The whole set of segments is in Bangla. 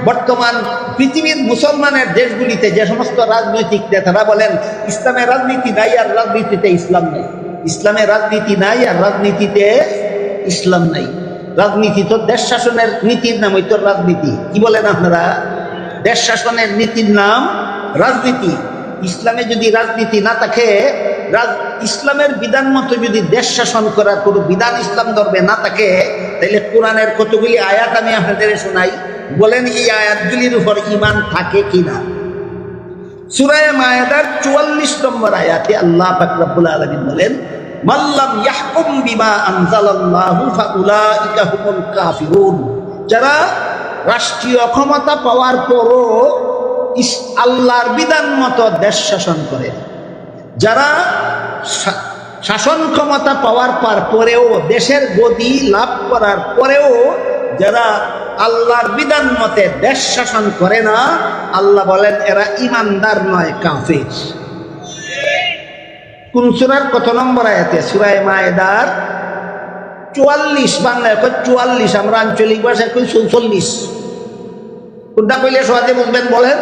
বর্তমান পৃথিবীর মুসলমানের দেশগুলিতে যে সমস্ত রাজনৈতিক নেতারা বলেন ইসলামের রাজনীতি নাই আর রাজনীতিতে ইসলাম নেই, ইসলামের রাজনীতি নাই আর রাজনীতিতে ইসলাম নাই। রাজনীতি তো দেশ শাসনের নীতির নাম, ওই তো রাজনীতি। কি বলেন আপনারা? দেশ শাসনের নীতির নাম রাজনীতি। ইসলামে যদি রাজনীতি না থাকে, ইসলামের বিধান মতো যদি দেশ শাসন করার কোনো বিধান ইসলাম ধর্মে না থাকে, তাহলে কোরআনের কতগুলি আয়াত আমি আপনাদের শোনাই, বলেন এই আয়াতগুলির উপর ঈমান থাকে কিনা। সূরা মায়েদার 44 নম্বর আয়াতে আল্লাহ পাক রব্বুল আলামিন বলেন, মাল্লাম ইয়াহকুম বিমা আনজালাল্লাহু ফাউলাইকা হুমুল কাফিরুন। যারা রাষ্ট্রীয় ক্ষমতা পাওয়ার পরও আল্লাহর বিধান মতো দেশ শাসন করে, যারা শাসন ক্ষমতা পাওয়ার পরেও দেশের গদি লাভ করার পরেও যারা আল্লাহর বিধান মতে দেশ শাসন করে না, আল্লাহ বলেন এরা ইমানদার নয়, কাফির। কোন সূরার কত নম্বর আয়াতে? সূরা মায়েদার 44, বাংলায় 44, আমরা আঞ্চলিক ভাষায় 44। কোনটা কইলে সহজে বুঝবেন বলেন?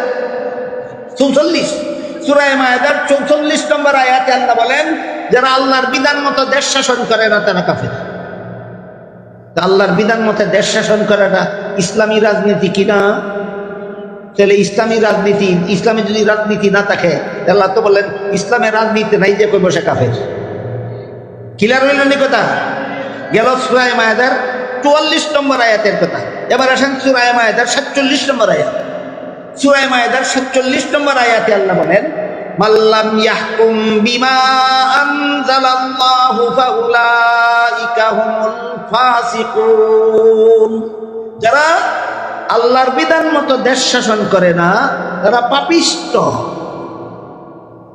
44। সূরা মায়েদার 44 নম্বর আয়াতে আল্লাহ বলেন যারা আল্লাহর বিধান মতো দেশ শাসন করে না তারা কাফের। আল্লাহর বিধান মতে দেশ শাসন করাটা ইসলামী রাজনীতি কিনা? তাহলে ইসলামী রাজনীতি, ইসলামে যদি রাজনীতি না থাকে, আল্লাহ তো বলেন ইসলামের রাজনীতি নাই যে কই বসে কাফের। ক্লিয়ার হইল নি কথা? গেল সূরা মায়েদার 44 নম্বর আয়াতের কথা। এবার আসেন সূরা মায়েদার 47 নম্বর আয়াত। সূরা মায়েদার 47 নম্বর আয়াতে আল্লাহ বলেন, মাল্লাম ইয়াহকুম বিমা আনজালাল্লাহু ফাউলাইকা হুমুল ফাসিকুন। যারা আল্লাহর বিধান মতো দেশ শাসন করে না তারা পাপিষ্ট।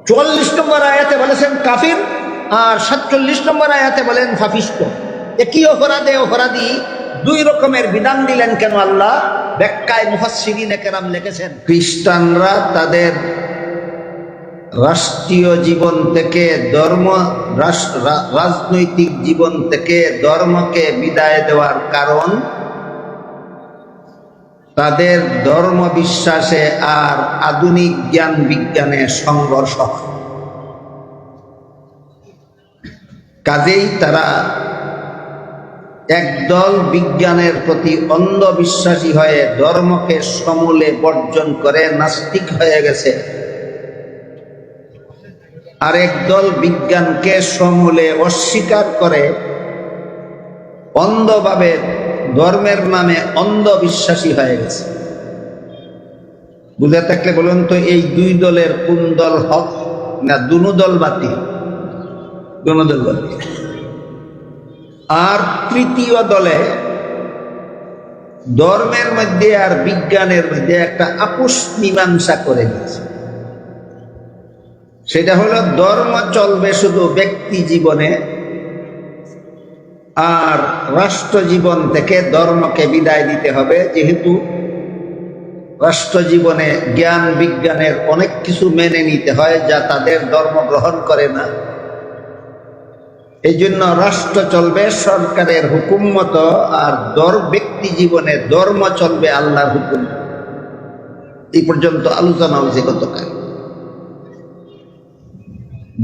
44 নম্বর আয়াতে বলেছেন কাফির, আর 47 নম্বর আয়াতে বলেন পাপিষ্ট। একই অপরাধী দুই রকমের বিধান দিলেন কেন আল্লাহ? ব্যাখ্যায় মুফাসসিরিনে কেরাম লিখেছেন, খ্রিস্টানরা তাদের রাষ্ট্রীয় জীবন থেকে রাজনৈতিক জীবন থেকে ধর্মকে বিদায় দেওয়ার কারণ তাদের ধর্ম বিশ্বাসে আর আধুনিক জ্ঞান বিজ্ঞানে সংঘর্ষ। কাজেই তারা একদল বিজ্ঞানের প্রতি অন্ধবিশ্বাসী হয়ে ধর্মকে সমূলে বর্জন করে নাস্তিক হয়ে গেছে, আর একদল বিজ্ঞানকে সমূলে অস্বীকার করে অন্ধভাবে ধর্মের নামে অন্ধবিশ্বাসী হয়ে গেছে। বুঝে থাকলে বলুন তো এই দুই দলের কোন দল হক? না দুনো দল বাতিল, দুনো দল বাতিল। আর তৃতীয় দলে ধর্মের মধ্যে আর বিজ্ঞানের মধ্যে একটা আপোষ মীমাংসা করে দিয়েছে। সেটা হলো ধর্ম চলবে শুধু ব্যক্তি জীবনে, আর রাষ্ট্র জীবন থেকে ধর্মকে বিদায় দিতে হবে, যেহেতু রাষ্ট্র জীবনে জ্ঞান বিজ্ঞানের অনেক কিছু মেনে নিতে হয় যা তাদের ধর্ম গ্রহণ করে না। এই জন্য রাষ্ট্র চলবে সরকারের হুকুম মতো, আর ব্যক্তি জীবনে ধর্ম চলবে আল্লাহর হুকুম। এই পর্যন্ত আলোচনা হয়েছে গতকাল।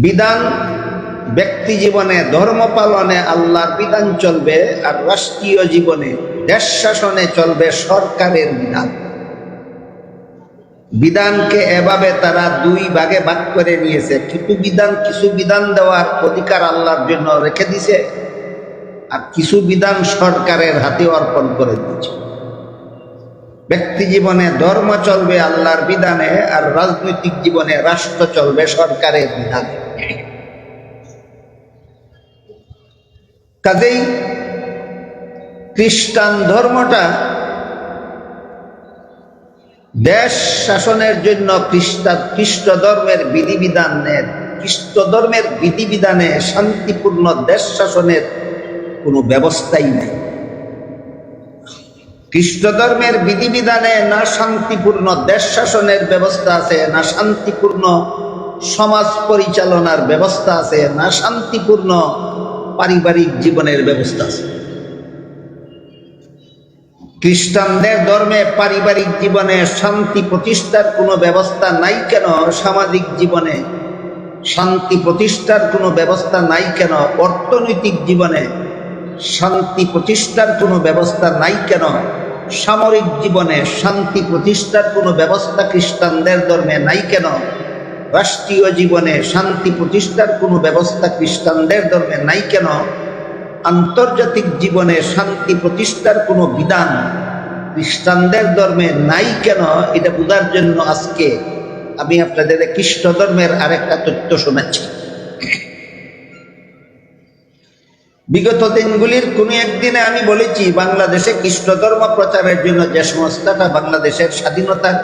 বিধান ব্যক্তি জীবনে ধর্ম পালনে আল্লাহর বিধান চলবে, আর রাষ্ট্রীয় জীবনে দেশ শাসনে চলবে সরকারের বিধান। বিধানকে এভাবে তারা দুই ভাগে ভাগ করে নিয়েছে। কিছু বিধান দেওয়ার অধিকার আল্লাহর জন্য রেখে দিছে, আর কিছু বিধান সরকারের হাতে অর্পণ করে দিয়েছে। ব্যক্তি জীবনে ধর্ম চলবে আল্লাহর বিধানে, আর রাজনৈতিক জীবনে রাষ্ট্র চলবে সরকারের বিধানে। কাজেই খ্রিস্টান ধর্মটা দেশ শাসনের জন্য খ্রিস্ট ধর্মের বিধিবিধানে শান্তিপূর্ণ দেশ শাসনের কোনো ব্যবস্থাই নেই। খ্রিস্ট ধর্মের বিধিবিধানে না শান্তিপূর্ণ দেশ শাসনের ব্যবস্থা আছে, না শান্তিপূর্ণ সমাজ পরিচালনার ব্যবস্থা আছে, না শান্তিপূর্ণ পারিবারিক জীবনের ব্যবস্থা আছে। খ্রিস্টানদের ধর্মে পারিবারিক জীবনে শান্তি প্রতিষ্ঠার কোনো ব্যবস্থা নাই কেন? সামাজিক জীবনে শান্তি প্রতিষ্ঠার কোনো ব্যবস্থা নাই কেন? অর্থনৈতিক জীবনে শান্তি প্রতিষ্ঠার কোনো ব্যবস্থা নাই কেন? সামরিক জীবনে শান্তি প্রতিষ্ঠার কোনো ব্যবস্থা খ্রিস্টানদের ধর্মে নাই কেন? রাষ্ট্রীয় জীবনে শান্তি প্রতিষ্ঠার কোনো ব্যবস্থা খ্রিস্টানদের ধর্মে নাই কেন? আন্তর্জাতিক জীবনে শান্তি প্রতিষ্ঠার কোনো বিধান খ্রিস্টানদের ধর্মে নাই কেন? এটা বোঝার জন্য আজকে আমি আপনাদের খ্রিস্ট ধর্মের আরেকটা তথ্য শোনাচ্ছি। বিগত দিনগুলির কোনো একদিনে আমি বলেছি, বাংলাদেশে খ্রিস্ট ধর্ম প্রচারের জন্য যে সংস্থাটা বাংলাদেশের স্বাধীনতার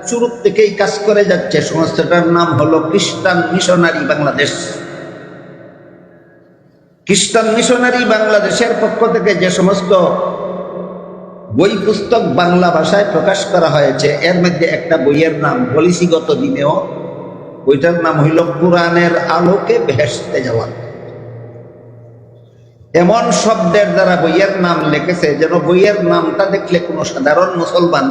শুরু থেকেই কাজ করে যাচ্ছে, সংস্থাটার নাম হলো খ্রিস্টান মিশনারি বাংলাদেশ। খ্রিস্টান মিশনারি বাংলাদেশের পক্ষ থেকে যে সমস্ত বই পুস্তক বাংলা ভাষায় প্রকাশ করা হয়েছে, এর মধ্যে একটা বইয়ের নাম বলেছি গত দিনেও, বইটার নাম হইল কোরআনের আলোকে বেহেশতে যাওয়া। এমন শব্দের দ্বারা বইয়ের নাম লিখেছে যেন বইয়ের নামটা দেখলে কোনো সাধারণ মুসলমান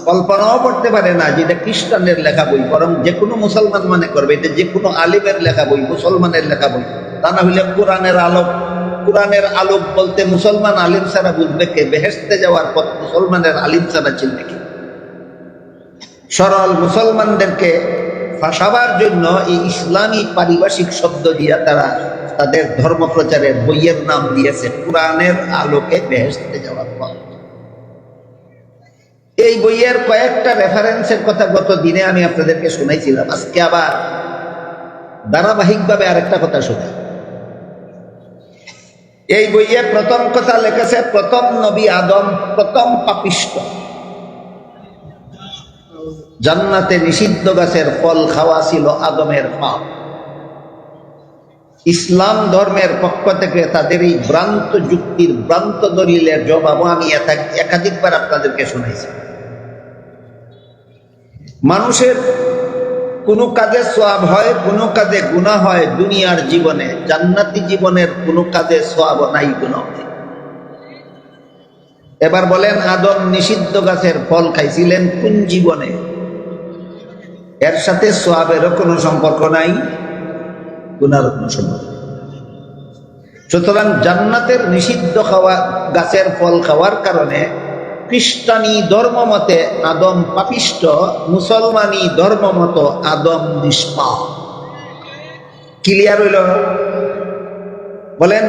কল্পনাও করতে পারে না যে এটা খ্রিস্টানের লেখা বই, বরং যে কোনো মুসলমান মনে করবে এটা যে কোনো আলিমের লেখা বই, মুসলমানের লেখা বই। তা না হইলে কোরআনের আলোক, কোরআনের আলোক বলতে মুসলমান আলিম ছাড়া বুঝবে কে? বেহেশতে যাওয়ার পথ মুসলমানের আলিম ছাড়া চিনবে কি? সরল মুসলমানদেরকে ফাঁসাবার জন্য এই ইসলামী পারিভাষিক শব্দ দিয়া তারা তাদের ধর্ম প্রচারের বইয়ের নাম দিয়েছে কোরআনের আলোকে বেহেশতে যাওয়ার পথ। এই বইয়ের কয়েকটা রেফারেন্সের কথা গত দিনে আমি আপনাদেরকে শুনাইছিলাম। আজকে আবার ধারাবাহিকভাবে আরেকটা কথা শোনাই। এই বইয়ে প্রথম কথা লেখেছে, প্রথম নবী আদম প্রথম পাপিষ্ঠ, জান্নাতে নিষিদ্ধ গাছের ফল খাওয়া ছিল আদমের পাপ। ইসলাম ধর্মের পক্ষ থেকে তাদের এই ভ্রান্ত যুক্তির, ভ্রান্ত দলিলের জবাবও আমি একাধিকবার আপনাদেরকে শুনাইছি। মানুষের কোনো কাজে সওয়াব হয়, কোনো কাজে গুনাহ হয় দুনিয়ার জীবনে, জান্নাতি জীবনের কোনো কাজে সওয়াব নাই, গুনাহ নেই। এবার বলেন, আদম নিষিদ্ধ গাছের ফল খাইছিলেন কোন জীবনে? এর সাথে সওয়াবেরও কোনো সম্পর্ক নাই, গুনাহর কোনো সম্পর্ক। সুতরাং জান্নাতের নিষিদ্ধ খাওয়া গাছের ফল খাওয়ার কারণে খ্রিস্টানি ধর্ম মতে আদম পাপিষ্ঠ, মুসলমানি ধর্ম মত আদম নিষ্পাপ। ক্লিয়ার হইল? বলেন,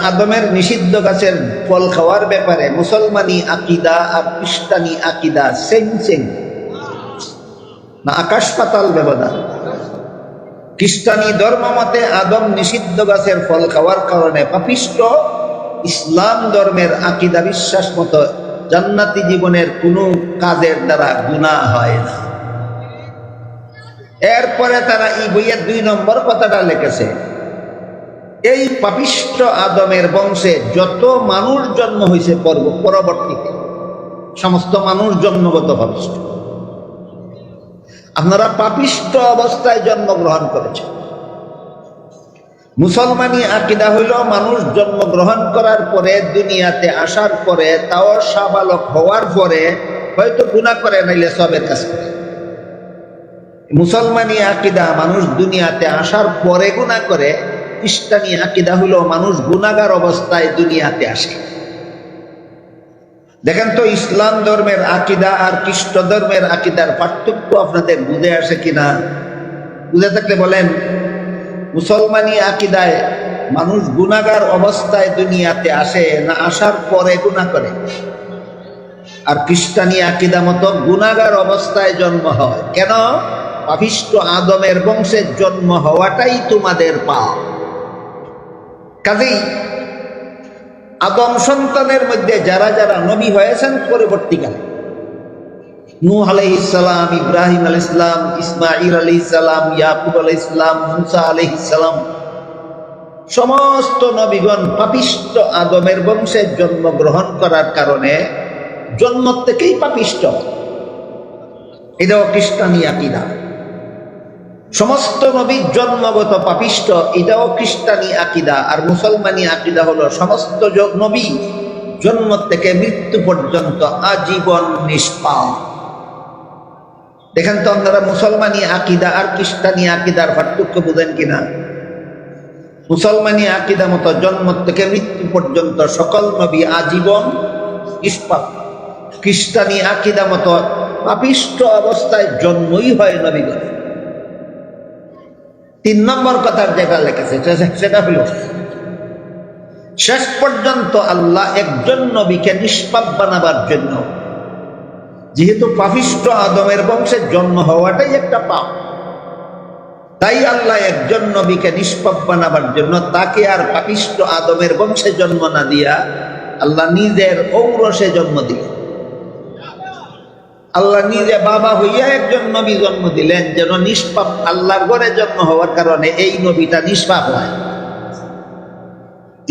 আদমের নিষিদ্ধ গাছের ফল খাওয়ার ব্যাপারে মুসলমানি আকিদা আর খ্রিস্টানি আকিদা সেম সেম না আকাশ পাতাল ব্যবধান? খ্রিস্টানি ধর্ম মতে আদম নিষিদ্ধ গাছের ফল খাওয়ার কারণে পাপিষ্ঠ, ইসলাম ধর্মের আকিদা বিশ্বাস মতো জান্নাতি জীবনের কোনো কাজের দ্বারা গুনাহ হয় না। এরপরে তারা এই বইয়ের 2 নম্বর কথাটা লিখেছে, এই পাপিষ্ঠ আদমের বংশে যত মানুষ জন্ম হয়েছে পরবর্তীতে সমস্ত মানুষ জন্মগত পাপিষ্ঠ। আপনারা পাপিষ্ঠ অবস্থায় জন্মগ্রহণ করেছেন। মুসলমানি আকিদা হইল মানুষ জন্মগ্রহণ করার পরে, দুনিয়াতে আসার পরে, তাও সাবালক হওয়ার পরে হয়তো গুনাহ করে, নাইলে সবের কাজ করে। মুসলমানি আকিদা মানুষ দুনিয়াতে আসার পরে গুনাহ করে, খ্রিস্টানি আকিদা হইল মানুষ গুনাহগার অবস্থায় দুনিয়াতে আসে। দেখেন তো ইসলাম ধর্মের আকিদা আর খ্রিস্ট ধর্মের আকিদার পার্থক্য আপনাদের বুঝে আসে কিনা? বুঝে থাকলে বলেন, মুসলমানি আকিদায় মানুষ গুনাহগার অবস্থায় দুনিয়াতে আসে না আসার পরে গুনাহ করে? আর খ্রিস্টানি আকিদা মতো গুনাহগার অবস্থায় জন্ম হয়। কেন? পাপিষ্ঠ আদমের বংশের জন্ম হওয়াটাই তোমাদের পাপ। কাজেই আদম সন্তানের মধ্যে যারা যারা নবী হয়েছেন পরবর্তীকালে, নূহ আলাইহিস সালাম, ইব্রাহিম আলাইহিস সালাম, ইসমাঈল আলাইহিস সালাম, ইয়াকুব আলাইহিস সালাম, মুসা আলাইহিস সালাম, সমস্ত নবীগণ পাপিষ্ঠ আদমের বংশে জন্মগ্রহণ করার কারণে জন্ম থেকেই পাপিষ্ঠ। এটাও খ্রিস্টানি আকিদা। সমস্ত নবী জন্মগত পাপিষ্ঠ, এটাও খ্রিস্টানি আকিদা। আর মুসলমানি আকিদা হলো সমস্ত নবী জন্ম থেকে মৃত্যু পর্যন্ত আজীবন নিষ্পাপ। দেখেন তো আপনারা মুসলমানি আকিদা আর খ্রিস্টানি আকিদার পার্থক্য বুঝেন কিনা? মুসলমানি আকিদা মতো জন্ম থেকে মৃত্যু পর্যন্ত সকল নবী আজীবন নিষ্পাপ। খ্রিস্টানি আকিদা মতো পাপিষ্ঠ অবস্থায় জন্মই হয় নবীগণ। 3 নম্বর কথার যেটা লেখেছে সেটা হলো শেষ পর্যন্ত আল্লাহ একজন নবীকে নিষ্পাপ বানাবার জন্য, যেহেতু পাপিষ্ঠ আদমের বংশে জন্ম হওয়াটাই একটা পাপ, তাই আল্লাহ একজন নবীকে নিষ্পাপ বানাবার জন্য তাকে আর পাপিষ্ঠ আদমের বংশে জন্ম না দিয়া আল্লাহ নিজের ঔরসে জন্ম দিলেন। আল্লাহ নিজে বাবা হইয়া একজন নবী জন্ম দিলেন, যেন নিষ্পাপ আল্লাহর ঘরে জন্ম হওয়ার কারণে এই নবীটা নিষ্পাপ হয়।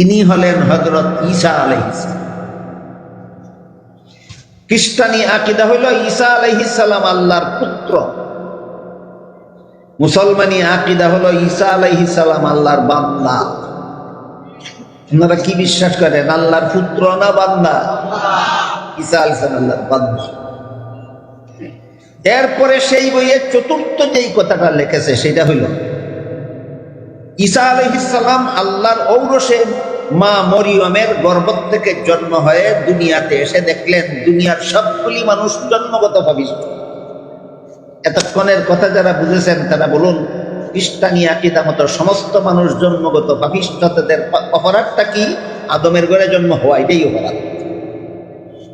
ইনি হলেন হযরত ঈসা আলাইহিস সালাম। খ্রিস্টানি আকীদা হইল ঈসা আলাইহিস সালাম আল্লাহর পুত্র। মুসলমানি আকীদা হলো ঈসা আলাইহিস সালাম আল্লাহর বান্দা। আপনারা কি বিশ্বাস করেন, আল্লাহর পুত্র না বান্দা? ঈসা আলাইহিস সালাম আল্লাহর বান্দা। এরপরে সেই বইয়ে চতুর্থ যেই কথাটা লিখেছে সেটা হইল ঈসা আলাইহিস সালাম আল্লাহর ঔরসে মা মরিয়মের গর্ভ থেকে জন্ম হয়ে দুনিয়াতে এসে দেখলেন দুনিয়ার সবগুলি মানুষ জন্মগত পাপিষ্ঠ। এতক্ষণের কথা যারা বুঝেছেন তারা বলুন, খ্রিস্টানি আকীদা মতো সমস্ত মানুষ জন্মগত পাপিষ্ঠ, তাদের অপরাধটা কি? আদমের ঘরে জন্ম হওয়া, এটাই অপরাধ।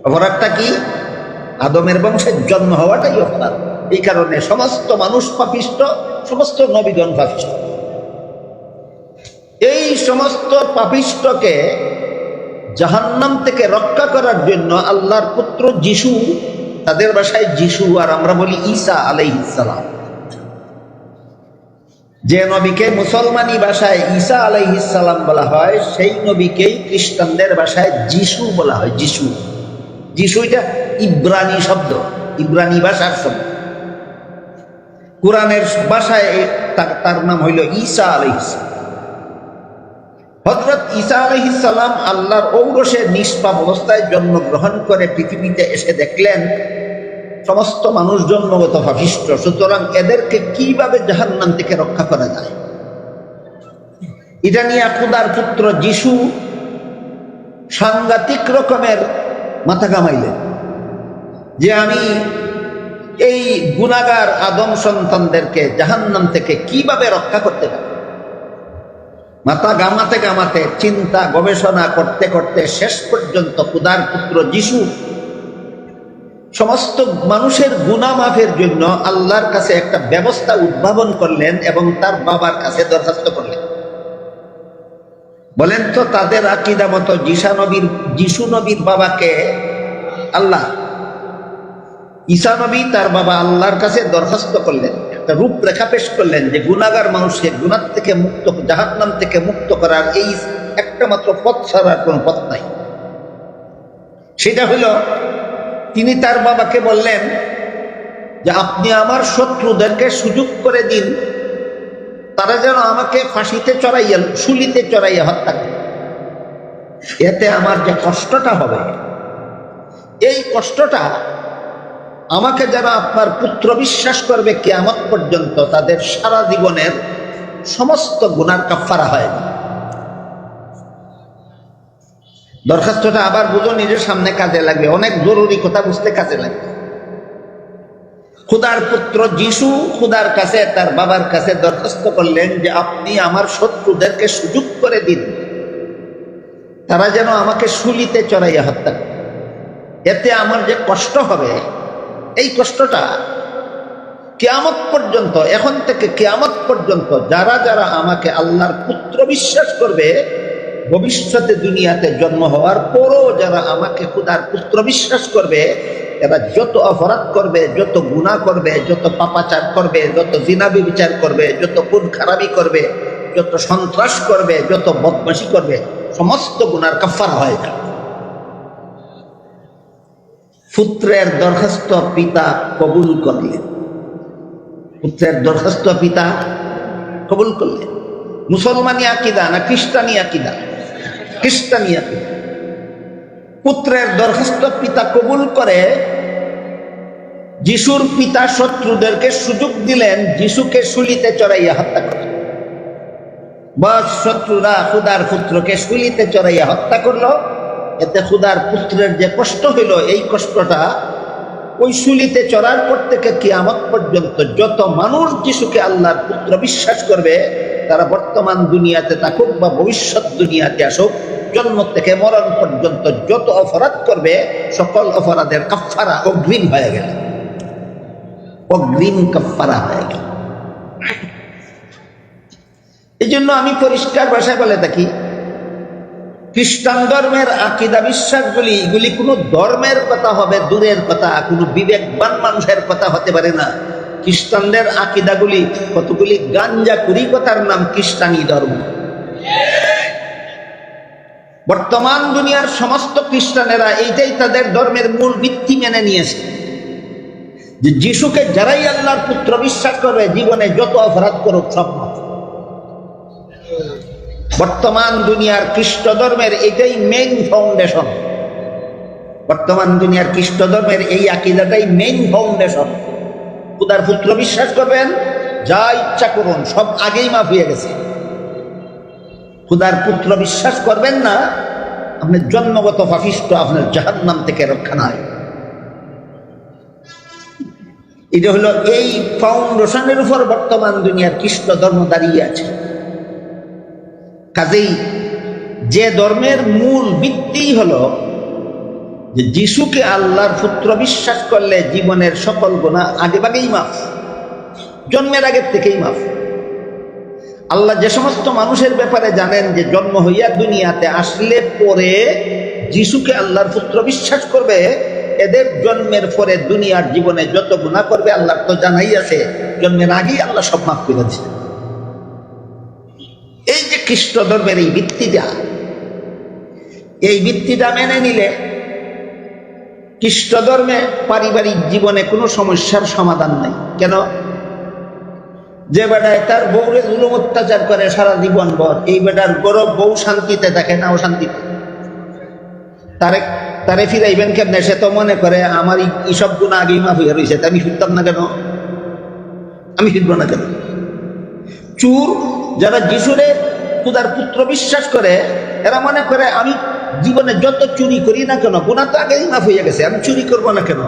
অপরাধটা কি? আদমের বংশে জন্ম হওয়াটাই অপরাধ। এই কারণে সমস্ত মানুষ পাপিষ্ঠ, সমস্ত নবীগণ পাপিষ্ঠ। এই সমস্ত পাপিষ্ঠকে জাহান্নাম থেকে রক্ষা করার জন্য আল্লাহর পুত্র যিশু, তাদের ভাষায় যিশু আর আমরা বলি ঈসা আলাইহিস সালাম, যে নবীকে মুসলমানি ভাষায় ঈসা আলাইহিস সালাম বলা হয়, সেই নবীকেই খ্রিস্টানদের ভাষায় যিশু বলা হয়। যিশু, যিশু এটা ইব্রানি শব্দ, ইব্রানি ভাষার শব্দ। কোরআনের ভাষায় তার নাম হইল ঈসা আলাইহিস সালাম। হযরত ঈসা আলাইহিস সালাম আল্লাহর ঔরসে নিষ্পাপ অবস্থায় জন্মগ্রহণ করে পৃথিবীতে এসে দেখলেন সমস্ত মানুষ জন্মগত পাপিষ্ঠ, সুতরাং এদেরকে কিভাবে জাহান্নাম থেকে রক্ষা করা যায়, এটা নিয়ে খোদার পুত্র যিশু সাংঘাতিক রকমের মাথা ঘামাইলেন যে আমি এই গুনাহগার আদম সন্তানদেরকে জাহান্নাম থেকে কিভাবে রক্ষা করতে পারি। মাথা ঘামাতে ঘামাতে চিন্তা গবেষণা করতে করতে শেষ পর্যন্ত খোদার পুত্র যিশু সমস্ত মানুষের গুনাহ মাফের জন্য আল্লাহর কাছে একটা ব্যবস্থা উদ্ভাবন করলেন এবং তার বাবার কাছে দরখাস্ত করলেন। বলেন তো, তাদের আকীদা মতো যিশু নবীর বাবাকে আল্লাহ, ঈসা নবী তার বাবা আল্লাহর কাছে দরখাস্ত করলেন, একটা রূপরেখা পেশ করলেন যে গুনাহগার মানুষকে গুনাহ থেকে মুক্ত, জাহান্নাম থেকে মুক্ত করার এই একটা মাত্র পথ ছাড়া কোনো পথ নাই। সেটা হলো তিনি তার বাবাকে বললেন যে আপনি আমার শত্রুদেরকে সুযোগ করে দিন, তারা যেন আমাকে ফাঁসিতে চড়াইয়া, শুলিতে চড়াইয়া হত্যা করে। এতে আমার যে কষ্টটা হবে, এই কষ্টটা আমাকে যারা আপনার পুত্র বিশ্বাস করবে কিয়ামত পর্যন্ত, তাদের সারা জীবনের সমস্ত গুনার কাফারা হয়। দরখাস্তটা আবার বুঝো, নিজের সামনে কাজে লাগবে, অনেক জরুরি কথা বুঝতে কাজে লাগবে। খোদার পুত্র যিশু খোদার কাছে, তার বাবার কাছে দরখাস্ত করলেন যে আপনি আমার শত্রুদেরকে সুযোগ করে দিন, তারা যেন আমাকে শুলিতে চড়াইয়া হত্যা করে। এতে আমার যে কষ্ট হবে, এই কষ্টটা কিয়ামত পর্যন্ত, এখন থেকে কিয়ামত পর্যন্ত যারা যারা আমাকে আল্লাহর পুত্র বিশ্বাস করবে, ভবিষ্যতে দুনিয়াতে জন্ম হওয়ার পরও যারা আমাকে খোদার পুত্র বিশ্বাস করবে, এরা যত অপরাধ করবে, যত গুনাহ করবে, যত পাপাচার করবে, যত জিনা ব্যভিচার করবে, যত খুন খারাপি করবে, যত সন্ত্রাস করবে, যত বদমাশি করবে, সমস্ত গুনার কাফারা হয়ে যাবে। পুত্রের দরখাস্ত পিতা কবুল করলেন, পুত্রের দরখাস্ত পিতা কবুল করলেন। মুসলমানি আকীদা না খ্রিস্টানি আকীদা? খ্রিস্টানি আকীদা। পুত্রের দরখাস্ত পিতা কবুল করে যিশুর পিতা শত্রুদেরকে সুযোগ দিলেন যিশুকে শুলিতে চড়াইয়া হত্যা করে। বস শত্রুরা খুদার পুত্রকে শুলিতে চড়াইয়া হত্যা করলো। এতে খুদার পুত্রের যে কষ্ট হইল, এই কষ্টটা ওই শুলিতে চড়ার পর থেকে কিয়ামত পর্যন্ত যত মানুষ যিশুকে আল্লাহর পুত্র বিশ্বাস করবে, তারা বর্তমান দুনিয়াতে থাকুক বা ভবিষ্যৎ দুনিয়াতে আসুক, জন্ম থেকে মরণ পর্যন্ত যত অপরাধ করবে, সকল অপরাধের কাফফারা অগ্রিম হয়ে গেল, অগ্রিম কাফফারা হয়ে গেল। এই জন্য আমি পরিষ্কার ভাষায় বলে থাকি, খ্রিস্টান ধর্মের আকীদা বিশ্বাসগুলি, এগুলি কোনো ধর্মের কথা হবে দূরের কথা, কোনো বিবেকবান মানুষের কথা হতে পারে না। খ্রিস্টানদের আকীদাগুলি কতগুলি গাঞ্জা কুড়ি কথার নাম খ্রিস্টানি ধর্ম। বর্তমান দুনিয়ার সমস্ত খ্রিস্টানেরা এইটাই তাদের ধর্মের মূল ভিত্তি মেনে নিয়েছে, যে যিশুকে যারাই আল্লাহর পুত্র বিশ্বাস করবে, জীবনে যত অপরাধ করুক সব মাফ। বর্তমান দুনিয়ার খ্রিস্ট ধর্মের এটাই মেইন ফাউন্ডেশন। বর্তমান দুনিয়ার খ্রিস্ট ধর্মের এই আকীদাটাই মেইন ফাউন্ডেশন। খুদার পুত্র বিশ্বাস করবেন, যা ইচ্ছা করুন, সব আগেই মাফ হয়ে গেছে। খুদার পুত্র বিশ্বাস করবেন না, আপনি জন্মগত পাপিষ্ঠ, আপনার জাহান্নাম থেকে রক্ষা নাই। এটা হলো এই ফাউন্ডেশনের উপর বর্তমান দুনিয়ার খ্রিস্ট ধর্ম দাঁড়িয়ে আছে। কাজেই যে ধর্মের মূল ভিত্তি হলো যে যিশুকে আল্লাহর পুত্র বিশ্বাস করলে জীবনের সকল গুনাহ আগেভাগেই মাফ, জন্মের আগের থেকেই মাফ। আল্লাহ যে সমস্ত মানুষের ব্যাপারে জানেন যে জন্ম হইয়া দুনিয়াতে আসলে পরে যিশুকে আল্লাহর পুত্র বিশ্বাস করবে, এদের জন্মের পরে দুনিয়ার জীবনে যত গুনাহ করবে আল্লাহর তো জানাই আছে, জন্মের আগেই আল্লাহ সব মাফ করে দিয়েছে। এই যে খ্রিস্ট ধর্মের এই ভিত্তিটা মেনে নিলে খ্রিস্ট ধর্মে পারিবারিক জীবনে কোনো সমস্যার সমাধান নাই। কেন? যে বেটায় তার বউরে জুলুম অত্যাচার করে সারা জীবন ভর, এই বেটার গৌরব বউ শান্তিতে থাকে না অশান্তিতে? তারে ফিরাইবেন কেমনে? সে তো মনে করে আমার এইসব গুণা আগেই মাফ হইয়া রয়েছে, আমি ফিরতাম না কেন, আমি ফিরব না কেন? চুর যারা যিশুরে খুদার পুত্র বিশ্বাস করে, এরা মনে করে আমি জীবনে যত চুরি করি না কেন, গুনাহ তো আগেই মাফ হইয়া গেছে, আমি চুরি করবো না কেন?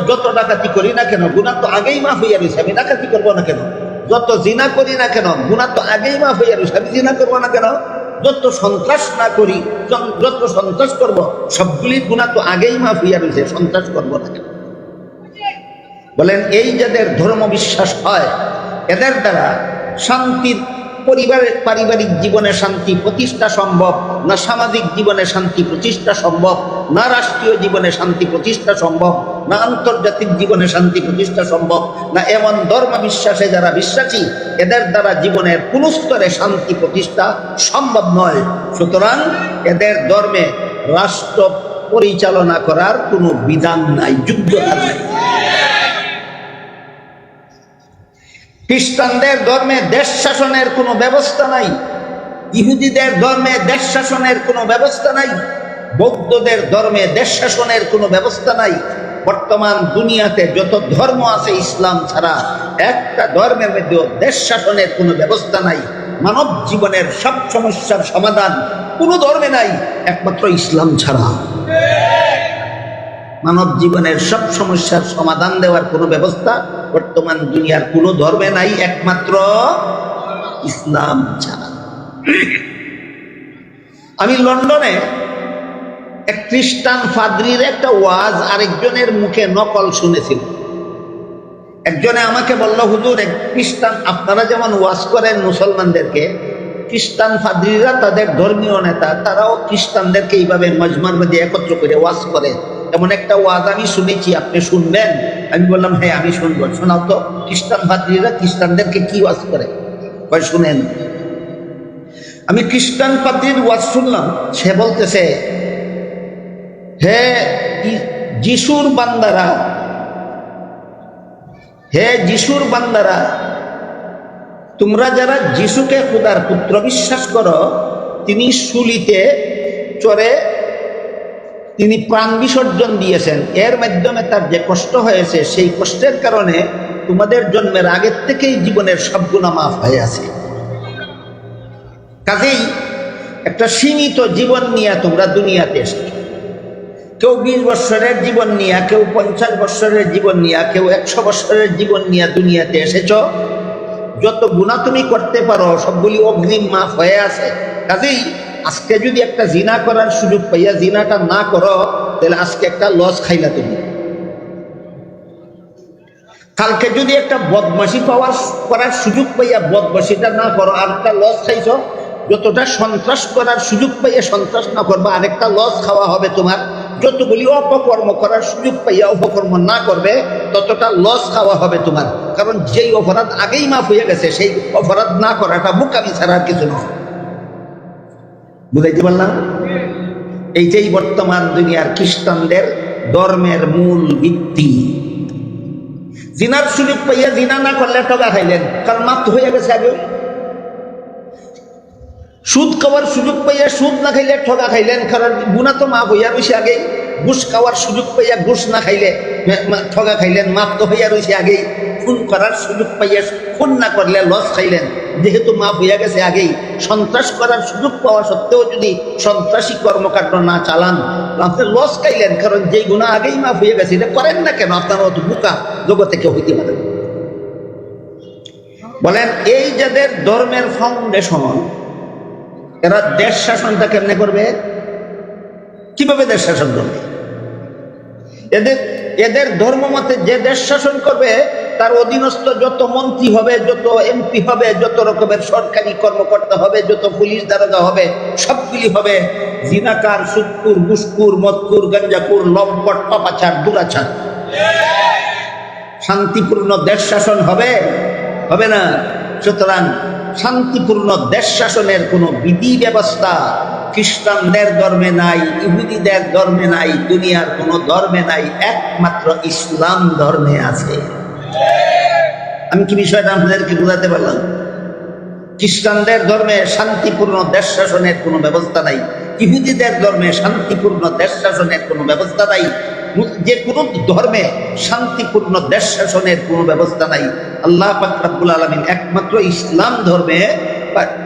যত ডাকাতি করি না কেন, গুনাহ তো আগেই মাফ হইয়া গেছে, আমি ডাকাতি করবো না কেন? যত জিনা করি না কেন, গুনাহ তো আগেই মাফ হইয়া গেছে, আমি জিনা করবো না কেন? যত সন্ত্রাস না করি, যত সন্ত্রাস করব, সবগুলি গুনাহ তো আগেই মাফ হইয়া গেছে, সন্ত্রাস করবো না কেন? বলেন, এই যাদের ধর্ম বিশ্বাস হয়, এদের দ্বারা শান্তির পারিবারিক জীবনে শান্তি প্রতিষ্ঠা সম্ভব না, সামাজিক জীবনে শান্তি প্রতিষ্ঠা সম্ভব না, রাষ্ট্রীয় জীবনে শান্তি প্রতিষ্ঠা সম্ভব না, আন্তর্জাতিক জীবনে শান্তি প্রতিষ্ঠা সম্ভব না। এমন ধর্ম বিশ্বাসে যারা বিশ্বাসী, এদের দ্বারা জীবনের কোন স্তরে শান্তি প্রতিষ্ঠা সম্ভব নয়। সুতরাং এদের ধর্মে রাষ্ট্র পরিচালনা করার কোনো বিধান নাই, যোগ্যতা নাই। খ্রিস্টানদের ধর্মে দেশ শাসনের কোনো ব্যবস্থা নাই, ইহুদিদের ধর্মে দেশ শাসনের কোনো ব্যবস্থা নাই, বৌদ্ধদের ধর্মে দেশ শাসনের কোনো ব্যবস্থা নাই। বর্তমান দুনিয়াতে যত ধর্ম আছে ইসলাম ছাড়া, একটা ধর্মের মধ্যেও দেশ শাসনের কোনো ব্যবস্থা নাই। মানব জীবনের সব সমস্যার সমাধান কোনো ধর্মে নাই, একমাত্র ইসলাম ছাড়া। মানব জীবনের সব সমস্যার সমাধান দেওয়ার কোনো ব্যবস্থা বর্তমান দুনিয়ার কোনো ধর্মে নাই, একমাত্র ইসলাম ছাড়া। আমি লন্ডনে এক খ্রিস্টান ফাদরির একটা ওয়াজ আরেকজনের মুখে নকল শুনেছিল। একজনে আমাকে বলল, হুজুর, এক খ্রিস্টান, আপনারা যেমন ওয়াজ করেন মুসলমানদেরকে, খ্রিস্টান ফাদরিরা তাদের ধর্মীয় নেতা, তারাও খ্রিস্টানদেরকে এইভাবে মজমার মধ্যে একত্র করে ওয়াজ করে, এমন একটা ওয়াজ আমি শুনেছি, আপনি শুনবেন? আমি বললাম, হ্যাঁ আমি শুনবো। শোনাও তো, খ্রিস্টান ফাদরিরা খ্রিস্টানদেরকে কি ওয়াজ করে? কয়, শুনেন। আমি খ্রিস্টান পাদ্রীর ওয়াজ শুনলাম। সে বলতেছে, হে যিশুর বান্দারা, হে যিশুর বান্দারা, তোমরা যারা যিশুকে খোদার পুত্র বিশ্বাস করো, তিনি শুলিতে চড়ে তিনি প্রাণ বিসর্জন দিয়েছেন, এর মাধ্যমে তার যে কষ্ট হয়েছে সেই কষ্টের কারণে তোমাদের জন্মের আগের থেকেই জীবনের সব গুনাহ মাফ হয়ে আছে। কাজেই একটা সীমিত জীবন নিয়ে তোমরা দুনিয়াতে এসেছো। কেউ 20 বৎসরের জীবন নিয়ে, কেউ 50 বৎসরের জীবন নিয়ে, কেউ 100 বৎসরের জীবন নিয়ে দুনিয়াতে এসেছ। যত গুনাহ তুমি করতে পারো সবগুলি অগ্রিম মাফ হয়ে আছে। কাজেই আজকে যদি একটা জিনা করার সুযোগ পাইয়া জিনাটা না করো, তাহলে আজকে একটা লস খাইলা তুমি। কালকে যদি একটা বদমাশি করার সুযোগ পাইয়া বদমাশিটা না করো, আরেকটা লস খাইছ। যতটা সন্ত্রাস করার সুযোগ পাইয়া সন্ত্রাস না করবা, আরেকটা লস খাওয়া হবে তোমার। যতগুলি অপকর্ম করার সুযোগ পাইয়া অপকর্ম না করবে, ততটা লস খাওয়া হবে তোমার। কারণ যেই অপরাধ আগেই মাফ হয়ে গেছে, সেই অপরাধ না করাটা বোকামি ছাড়া আর কিছু নয়। বুঝাইতে পারলাম? এইটাই বর্তমান দুনিয়ার খ্রিস্টানদের ধর্মের মূল ভিত্তি। জিনার সুযোগ পাইয়া জিনা না করলে ঠকা খাইলেন, কারণ মাফ তো হয়ে গেছে আগে। সুদ খাওয়ার সুযোগ পাইয়া সুদ না খাইলে ঠকা খাইলেন, কারণ গুনাহ তো মাফ হইয়া রয়েছে আগেই। ঘুষ খাওয়ার সুযোগ পাইয়া ঘুষ না খাইলে ঠকা খাইলেন, মাফ তো হইয়া রয়েছে আগেই। খুন করার সুযোগ পাইয়া খুন না করলে লস খাইলেন, যেহেতু মাফ হইয়া গেছে আগেই। সন্ত্রাস করার সুযোগ পাওয়া সত্ত্বেও যদি সন্ত্রাসী কর্মকাণ্ড না চালান, আপনি লস খাইলেন, কারণ যেই গুনাহ আগেই মাফ হইয়া গেছে। এটা করেন না কেন? আপনারা অত বোকা জগতে কেউ হইতে পারেন। বলেন, এই যাদের ধর্মের ফাউন্ডেশন, এরা দেশ শাসনটা কেমনে করবে? কিভাবে দেশ শাসন করবে? এদের ধর্ম মতে যে দেশ শাসন করবে, তার অধীনস্থ যত মন্ত্রী হবে, যত এমপি হবে, যত রকমের সরকারি কর্মকর্তা হবে, যত পুলিশ দারোগা হবে, সবগুলি হবে জিনাকার, সুদকুর, ঘুষখোর, মদকুর, গাঞ্জাকুর, লম্পট, পাপাচার, দুরাচার। শান্তিপূর্ণ দেশ শাসন হবে? হবে না। সুতরাং শান্তিপূর্ণ দেশ শাসনের কোনো বিধি ব্যবস্থা খ্রিস্টানদের ধর্মে নাই, ইহুদিদের ধর্মে নাই, দুনিয়ার কোনো ধর্মে নাই, একমাত্র ইসলাম ধর্মে আছে। আমি কি বিষয়টা আপনাদেরকে বোঝাতে পারলাম? খ্রিস্টানদের ধর্মে শান্তিপূর্ণ দেশ শাসনের কোনো ব্যবস্থা নাই, ইহুদিদের ধর্মে শান্তিপূর্ণ দেশ শাসনের কোনো ব্যবস্থা নাই, যে কোনো ধর্মে শান্তিপূর্ণ দেশ শাসনের কোনো ব্যবস্থা নাই। আল্লাহ পাক রব্বুল আলামিন একমাত্র ইসলাম ধর্মে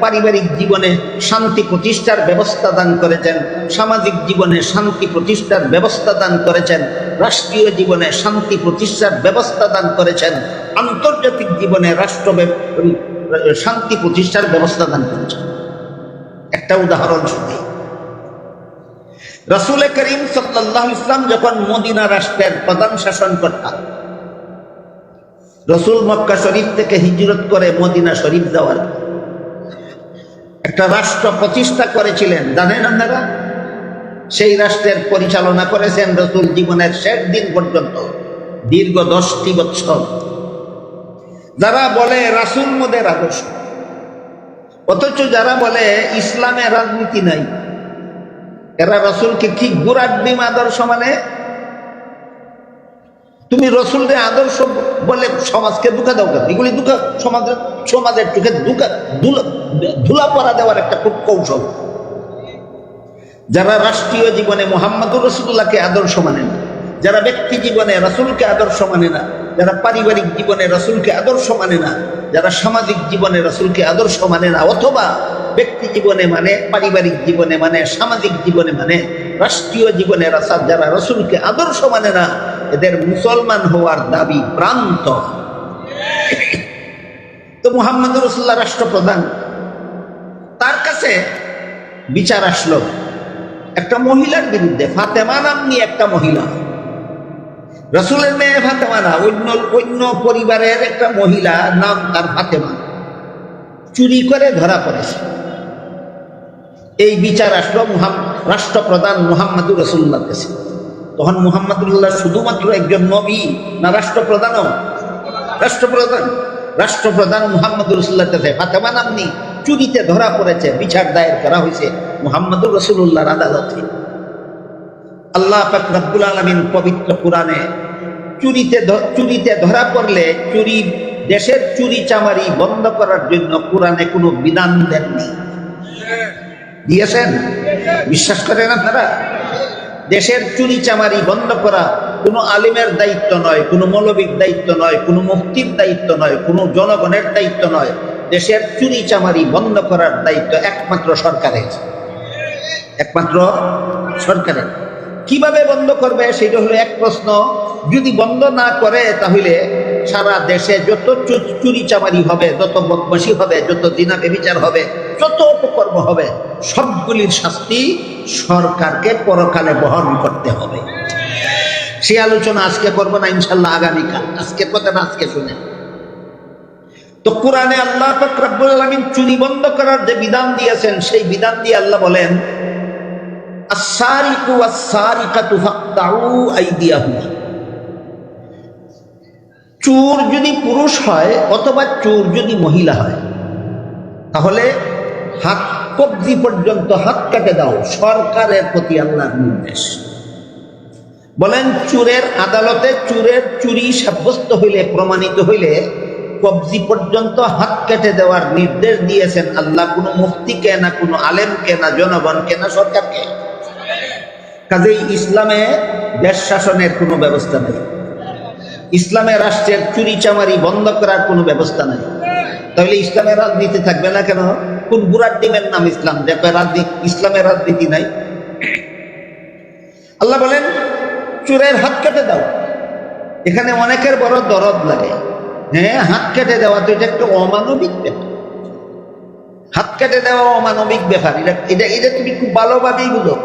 পারিবারিক জীবনে শান্তি প্রতিষ্ঠার ব্যবস্থা দান করেছেন, সামাজিক জীবনে শান্তি প্রতিষ্ঠার ব্যবস্থা দান করেছেন, রাষ্ট্রীয় জীবনে শান্তি প্রতিষ্ঠার ব্যবস্থা দান করেছেন, আন্তর্জাতিক জীবনে শান্তি প্রতিষ্ঠার ব্যবস্থা দান করেছেন। একটা উদাহরণ শুনি। রাসূল করিম সাল্লাল্লাহু আলাইহি ওয়াসাল্লাম যখন মদিনা রাষ্ট্রের প্রধান শাসনকর্তা, রাসূল মক্কা শরীফ থেকে হিজরত করে মদিনা শরীফ যাওয়ার একটা রাষ্ট্র প্রতিষ্ঠা করেছিলেন, জানেন আপনারা? সেই রাষ্ট্রের পরিচালনা করেছেন রাসূল জীবনের শেষ দিন পর্যন্ত, দীর্ঘ 10টি বছর। যারা বলে রাসূল মোদের আদর্শ, অথচ যারা বলে ইসলামে রাজনীতি নাই, এরা রসুলকে কি গুড়ার ডিম আদর্শ মানে? তুমি রসুলকে আদর্শ বলে সমাজকে দুঃখা দাও কেন? এগুলি দুঃখা সমাজের চোখে ধুলা পরা দেওয়ার একটা খুব কৌশল। যারা রাষ্ট্রীয় জীবনে মুহাম্মদুর রাসূলুল্লাহকে আদর্শ মানে না, যারা ব্যক্তি জীবনে রাসূলকে আদর্শ মানে না, যারা পারিবারিক জীবনে রাসূলকে আদর্শ মানে না, যারা সামাজিক জীবনে রাসূলকে আদর্শ মানে না, অথবা ব্যক্তি জীবনে মানে, পারিবারিক জীবনে মানে, সামাজিক জীবনে মানে, রাষ্ট্রীয় জীবনে যারা রাসূলকে আদর্শ মানে না, এদের মুসলমান হওয়ার দাবি ভ্রান্ত। তো মুহাম্মদুর রাসূলুল্লাহ রাষ্ট্রপ্রধান, তার কাছে বিচার আসলো একটা মহিলার বিরুদ্ধে। ফাতেমা নামনি একটা মহিলা, রাসূলের মেয়ে ফাতেমা না, অন্য পরিবারের একটা মহিলা, নাম তার ফাতেমা, চুরি করে ধরা পড়েছে। এই বিচার আসলো রাষ্ট্রপ্রধান মুহাম্মদুর রাসূলুল্লাহর কাছে। তখন মুহাম্মদুল্লাহ শুধুমাত্র একজন নবী না রাষ্ট্রপ্রধানও? রাষ্ট্রপ্রধান মুহাম্মদুর রাসূলুল্লাহর কাছে ফাতেমা নামনি চুরিতে ধরা পড়েছে, বিচার দায়ের করা হয়েছে মুহাম্মদুর রাসূলুল্লাহর আদালতে। আল্লাহ পাক রব্বুল আলামিন পবিত্র কোরআনে চুরিতে ধরা পড়লে দেশের চুরি চামারি বন্ধ করার জন্য কোরআনে কোনো বিধান দেননি। দিয়েছেন? বিশ্বাস করেন আপনারা? দেশের চুরি চামারি বন্ধ করা কোনো আলিমের দায়িত্ব নয়, কোনো মৌলবীর দায়িত্ব নয়, কোনো মুফতির দায়িত্ব নয়, কোনো জনগণের দায়িত্ব নয়। দেশের চুরি চামারি বন্ধ করার দায়িত্ব একমাত্র সরকারের, একমাত্র সরকারের। কিভাবে বন্ধ করবে সেটা হলো এক প্রশ্ন। যদি বন্ধ না করে তাহলে সারা দেশে যত চুরি চামারি হবে, যত বদমাশি হবে, যত জিনা ব্যভিচার হবে, যত অপকর্ম হবে, সবগুলির শাস্তি সরকারকে পরকালে বহন করতে হবে। সে আলোচনা আজকে করবো না, ইনশাল্লাহ আগামীকাল। আজকে কথা না, আজকে শুনে। তো কোরআনে আল্লাহ পাক রব্বুল আলামিন চুরি বন্ধ করার যে বিধান দিয়েছেন, সেই বিধান দিয়ে আল্লাহ বলেন, আস-সারিকু ওয়াস-সারিকাতু ফাকতাউ আইদিয়াহুমা। চোর যদি পুরুষ হয় অথবা চোর যদি মহিলা হয়, তাহলে হাত কবজি পর্যন্ত হাত কেটে দাও। সরকারের প্রতি আল্লাহর নির্দেশ। বলেন, চোরের আদালতে চোরের চুরি সাব্যস্ত হইলে, প্রমাণিত হইলে কবজি পর্যন্ত হাত কেটে দেওয়ার নির্দেশ দিয়েছেন আল্লাহ। কোনো মুফতিকে না, কোনো আলেমকে না, জনগণকে না, সরকারকে। কাজেই ইসলামে দেশ শাসনের কোনো ব্যবস্থা নেই, ইসলামে রাষ্ট্রের চুরি চামারি বন্ধ করার কোনো ব্যবস্থা নেই। তাহলে ইসলামের রাজনীতি থাকবে না কেন? কোন বুড়ার ডিমের নাম ইসলাম, দেখবে রাজনীতি, ইসলামের রাজনীতি নাই। আল্লাহ বলেন, চোরের হাত কেটে দাও। এখানে অনেকের বড় দরদ লাগে। হ্যাঁ, হাত কেটে দেওয়া তো এটা একটা অমানবিক ব্যাপার। হাত কেটে দেওয়া অমানবিক ব্যাপার, এটা তুমি খুব ভালোভাবেই বুঝো।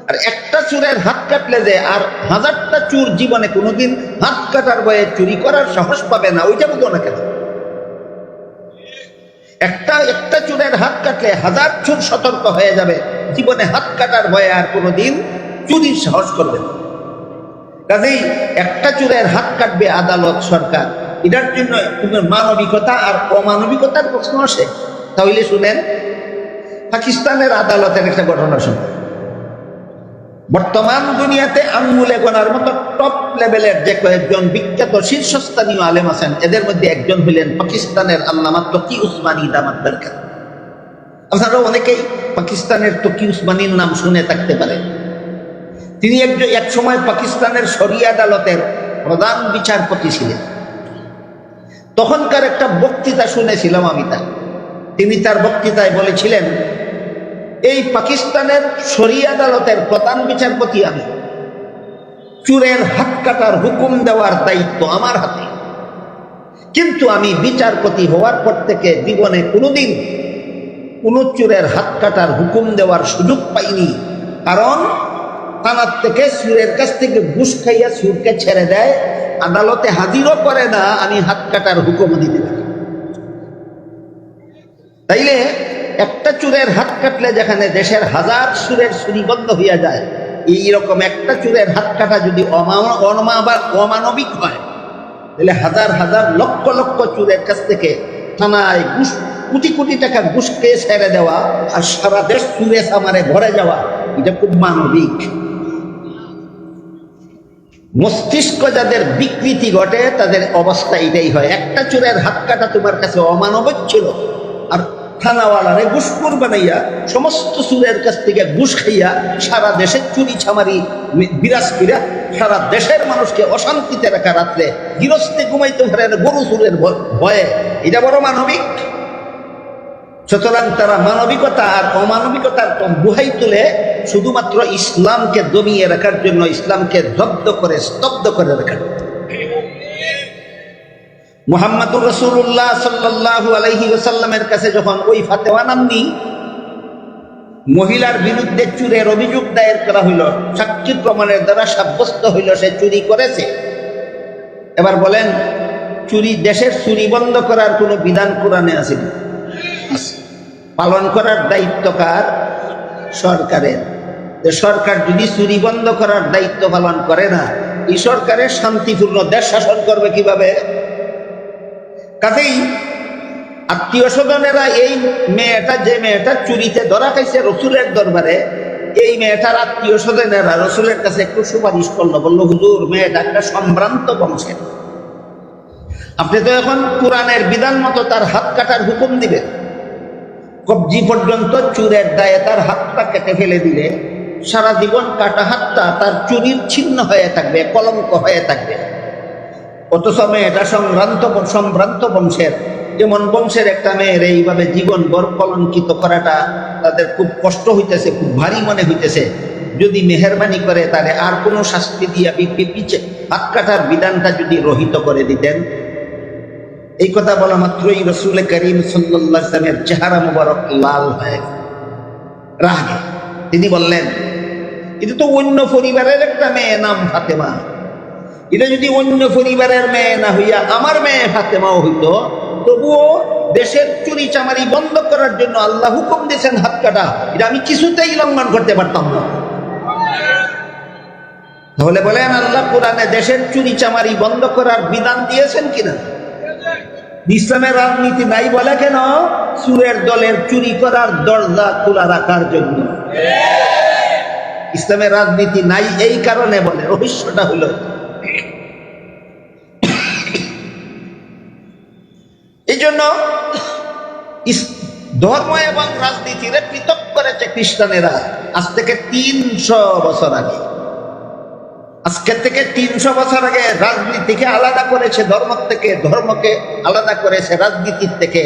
আর একটা চোরের হাত কাটলে যে আর হাজারটা চোর জীবনে কোনোদিন হাত কাটার ভয়ে চুরি করার সাহস পাবে না, ওইটা বুঝো না কেন? একটা চোরের হাত কাটলে হাজার চোর সতর্ক হয়ে যাবে, জীবনে হাত কাটার ভয়ে আর কোনোদিন চুরির সাহস করবে না। কাজেই একটা চোরের হাত কাটবে আদালত, সরকার, এটার জন্য মানবিকতা আর অমানবিকতার প্রশ্ন আসে। তাহলে শুনেন, পাকিস্তানের আদালতের একটা ঘটনা শুনেন। বর্তমান দুনিয়াতে আঙ্গুলে গোনার মতো টপ লেভেলের যে কয়েকজন বিখ্যাত শীর্ষস্থানীয় আলেম আছেন, এদের মধ্যে একজন হলেন পাকিস্তানের আল্লামা তকি উসমানী দামাত বরকাত। আপনারা অনেকেই পাকিস্তানের তকি উসমানীর নাম শুনে থাকতে পারেন। তিনি এক সময় পাকিস্তানের শরিয়া আদালতের প্রধান বিচারপতি ছিলেন। তখনকার একটা বক্তৃতা শুনেছিলাম আমি তার। তিনি তার বক্তৃতায় বলেছিলেন, এই পাকিস্তানের শরিয়া আদালতের প্রধান বিচারপতি আমি, চোরের হাত কাটার হুকুম দেওয়ার দায়িত্ব আমার হাতে। কিন্তু আমি বিচারপতি হওয়ার পর থেকে জীবনে কোনোদিন কোনো চোরের হাত কাটার হুকুম দেওয়ার সুযোগ পাইনি। কারণ থানার থেকে চোরের কাছ থেকে ঘুষ খাইয়া চোরকে ছেড়ে দেয়, আদালতে হাজিরও করে না, আমি হাত কাটার হুকুম দিতে পারি। তাইলে একটা চোরের হাত কাটলে যেখানে দেশের হাজার চোরের চুরি বন্ধ হইয়া যায়, এইরকম একটা চোরের হাত কাটা যদি অমানবিক হয়, তাহলে হাজার হাজার লক্ষ লক্ষ চোরের কাছ থেকে থানায় ঘুষ, কোটি কোটি টাকা ঘুষ খেয়ে ছেড়ে দেওয়া আর সারা দেশ চুরে সামারে ভরে যাওয়া, এটা খুব মানবিক। মস্তিষ্ক যাদের বিকৃতি ঘটে তাদের অবস্থা এটাই হয়। একটা চোরের হাত কাটা তোমার কাছে অমানবিক ছিল, আর থানাওয়ালারে ঘুষখোর বানাইয়া সমস্ত চোরের কাছ থেকে ঘুষ খাইয়া সারা দেশে চুরি ছামারি বিরাজ করিয়া সারা দেশের মানুষকে অশান্তিতে রাখা, রাত্রে গৃহস্থে ঘুমাইতে পারে না গরু চোরের ভয়ে, এটা বড় মানবিক। সুতরাং তারা মানবিকতা আর অমানবিকতার বুহাই তুলে শুধুমাত্র ইসলামকে দমিয়ে রাখার জন্য, ইসলামকে জব্দ করে স্তব্ধ করে রাখার। মুহাম্মদুর রাসূলুল্লাহ সাল্লাল্লাহু আলাইহি ওয়াসাল্লামের কাছে যখন ওই ফাতেওয়া নামনি মহিলার বিরুদ্ধে চুরির অভিযোগ দায়ের করা হইল, সাক্ষী প্রমাণের দ্বারা সাব্যস্ত হইল সে চুরি করেছে, এবার বলেন, চুরি, দেশের চুরি বন্ধ করার কোনো বিধান কোরআনে আছে? পালন করার দায়িত্ব কার? সরকারের। সরকার যদি চুরি বন্ধ করার দায়িত্ব পালন করে না, এই সরকারের শান্তিপূর্ণ দেশ শাসন করবে কিভাবে? কাজেই আত্মীয় স্বজনেরা এই মেয়েটা, যে মেয়েটা চুরিতে ধরা খাইছে রসুলের দরবারে, এই মেয়েটার আত্মীয় স্বজনেরা রসুলের কাছে একটু সুপারিশ করলো, বললো, হুজুর, মেয়েটা একটা সম্ভ্রান্ত বংশের, আপনি তো এখন কোরআনের বিধান মতো তার হাত কাটার হুকুম দিবেন। কবজি পর্যন্ত চুরের দায়ে তার হাতটা কেটে ফেলে দিলে সারা জীবন কাটা হাতটা তার চুরির চিহ্ন হয়ে থাকবে, কলঙ্ক হয়ে থাকবে। অথচ মেয়েটা সম্ভ্রান্ত বংশের, যেমন বংশের একটা মেয়ের এইভাবে জীবনভর কলঙ্কিত করাটা তাদের খুব কষ্ট হইতেছে, খুব ভারী মনে হইতেছে। যদি মেহেরবানি করে তারে আর কোনো শাস্তি দিয়া পিছে হাত কাটার বিধানটা যদি রহিত করে দিতেন। এই কথা বলা মাত্রই রাসূল করিম সাল্লাল্লাহু আলাইহি ওয়াসাল্লামের চেহারা মুবারক লাল হয়ে রাগে তিনি বললেন, এটা তো অন্য পরিবারের একটা মেয়ে, নাম ফাতেমা। এটা যদি অন্য পরিবারের মেয়ে না হইয়া আমার মেয়ে ফাতেমাও হইতো, তবুও দেশের চুরি চামারি বন্ধ করার জন্য আল্লাহ হুকুম দিয়েছেন হাত কাটা, এটা আমি কিছুতেই লঙ্ঘন করতে পারতাম না। তাহলে বলেন, আল্লাহ কোরআনে দেশের চুরি চামারি বন্ধ করার বিধান দিয়েছেন কিনা? ইসলামের রাজনীতি নাই বলে কেন? চুরের দলের চুরি করার দরজা খোলা রাখার জন্য। ইসলামের রাজনীতি নাই এই কারণে বলে, রহস্যটা হলো এই জন্য ধর্ম এবং রাজনীতিরে পৃথক করেছে খ্রিস্টানেরা আজ থেকে 300 বছর আগে। আজকে থেকে 300 বছর আগে রাজনীতিকে আলাদা করেছে ধর্ম থেকে, ধর্মকে আলাদা করেছে রাজনীতির থেকে।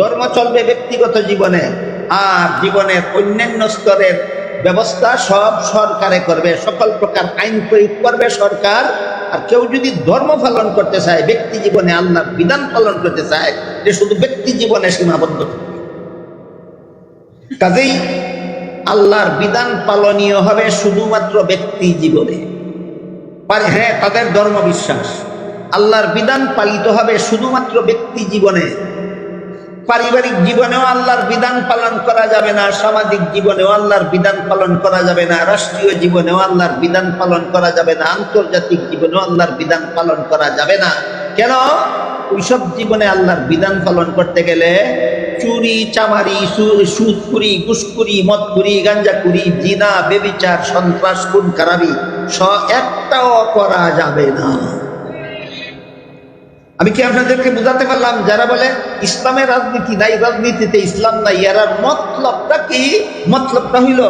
ধর্ম চলবে ব্যক্তিগত জীবনে, আর জীবনের অন্যান্য স্তরের ব্যবস্থা সব সরকারে করবে, সকল প্রকার আইন প্রয়োগ করবে সরকার। আর কেউ যদি ধর্ম পালন করতে চায়, ব্যক্তি জীবনে আল্লাহর বিধান পালন করতে চায়, যে শুধু ব্যক্তি জীবনে সীমাবদ্ধ থাকবে। কাজেই আল্লাহর বিধান পালনীয় হবে শুধুমাত্র ব্যক্তি জীবনে। হ্যাঁ, তাদের ধর্ম বিশ্বাস, আল্লাহর বিধান পালিত হবে শুধুমাত্র ব্যক্তি জীবনে। পারিবারিক জীবনেও আল্লাহর বিধান পালন করা যাবে না, সামাজিক জীবনেও আল্লাহর বিধান পালন করা যাবে না, রাষ্ট্রীয় জীবনেও আল্লাহর বিধান পালন করা যাবে না, আন্তর্জাতিক জীবনেও আল্লাহর বিধান পালন করা যাবে না। কেন? ওইসব জীবনে আল্লাহর বিধান পালন করতে গেলে চুরি চামারি, সুদখুরি, ঘুষখুরি, মদখুরি, গাঞ্জাখুরি, জিনা, বেবিচার, সন্ত্রাস, খুন খারাপি একটাও করা যাবে না। আমি কি আপনাদেরকে বুঝাতে পারলাম? যারা বলে ইসলামের রাজনীতি নাই, রাজনীতিতে ইসলাম নাই, এর মতলবটা কি? মতলবটা হইল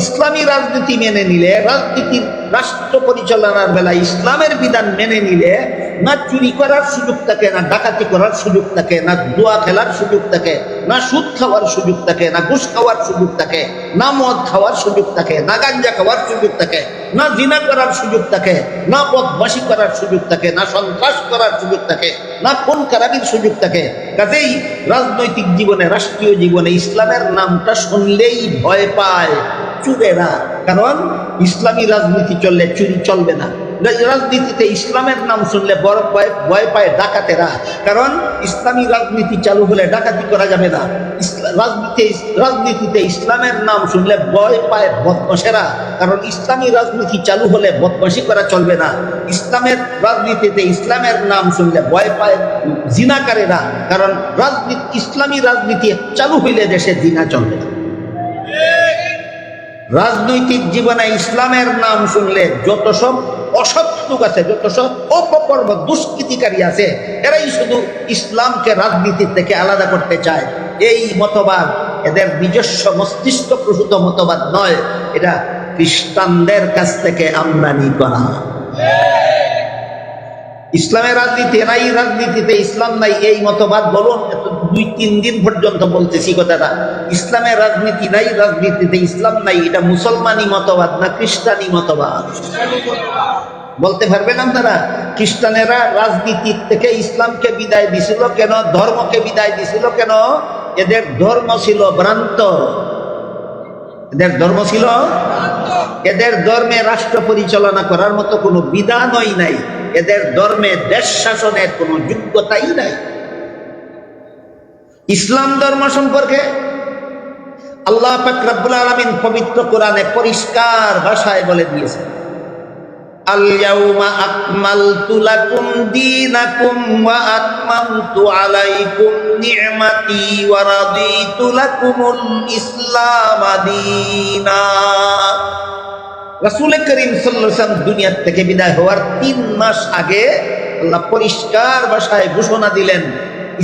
ইসলামী রাজনীতি মেনে নিলে, রাজনীতির রাষ্ট্র পরিচালনার বেলায় ইসলামের বিধান মেনে নিলে না চুরি করার সুযোগ থাকে, না ডাকাতি করার সুযোগ থাকে, না জুয়া খেলার সুযোগ থাকে, না সুদ খাওয়ার সুযোগ থাকে, না ঘুষ খাওয়ার সুযোগ থাকে, না মদ খাওয়ার সুযোগ থাকে, না গাঞ্জা খাওয়ার সুযোগ থাকে, না জিনা করার সুযোগ থাকে, না বদমাশি করার সুযোগ থাকে, না সন্ত্রাস করার সুযোগ থাকে, না খুন খারাপির সুযোগ থাকে। কাজেই রাজনৈতিক জীবনে, রাষ্ট্রীয় জীবনে ইসলামের নামটা শুনলেই ভয় পায় চুরেরা, কারণ ইসলামী রাজনীতি চললে চুরি চলবে না। রাজনীতিতে ইসলামের নাম শুনলে বড় ভয় পায় ডাকাতেরা, কারণ ইসলামী রাজনীতি চালু হলে ডাকাতি করা যাবে না। রাজনীতিতে ইসলামের নাম শুনলে ভয় পায় বদমাশেরা, কারণ ইসলামী রাজনীতি চালু হলে বদমাশি করা চলবে না। ইসলামের রাজনীতিতে ইসলামের নাম শুনলে ভয় পায় জিনাকারেরা, কারণ ইসলামী রাজনীতি চালু হইলে দেশে জিনা চলবে না। রাজনৈতিক জীবনে ইসলামের নাম শুনলে যত সব অসৎ লোক আছে, যত সব অপকর্ম দুষ্কৃতিকারী আছে, এরাই শুধু ইসলামকে রাজনীতি থেকে আলাদা করতে চায়। এই মতবাদ এদের নিজস্ব মস্তিষ্ক প্রসূত মতবাদ নয়, এটা খ্রিস্টানদের কাছ থেকে আমদানি করা। ইসলামের রাজনীতি নাই, রাজনীতিতে ইসলাম নাই, এই মতবাদ বলুন 2-3 দিন পর্যন্ত বলতেছি কথাটা। ইসলামের রাজনীতি নাই, রাজনীতিতে ইসলাম নাই, এটা মুসলমানি মতবাদ না খ্রিস্টানি মতবাদ? বলতে পারবেন আপনারা? খ্রিস্টানেরা রাজনীতি থেকে ইসলামকে বিদায় দিছিল কেন? ধর্মকে বিদায় দিছিল কেন? এদের ধর্ম ছিল ভ্রান্ত। এদের ধর্ম ছিল, এদের ধর্মে রাষ্ট্র পরিচালনা করার মতো কোনো বিধানই নাই, এদের ধর্মে দেশ শাসনের কোনো যোগ্যতাই নাই। ইসলাম ধর্ম সম্পর্কে আল্লাহ পাক রব্বুল আলামিন পবিত্র কোরআনে পরিষ্কার ভাষায় বলে দিয়েছেন, আল ইয়াউমা আকমালতু লাকুম দীনাকুম ওয়া আতমামতু আলাইকুম নি'মাতি ওয়া রাদিতু লাকুমুল ইসলাম দীনা। রাসূল করিম সাল্লাল্লাহু আলাইহি ওয়াসাল্লাম দুনিয়া থেকে বিদায় হওয়ার 3 মাস আগে আল্লাহ পরিষ্কার ভাষায় ঘোষণা দিলেন,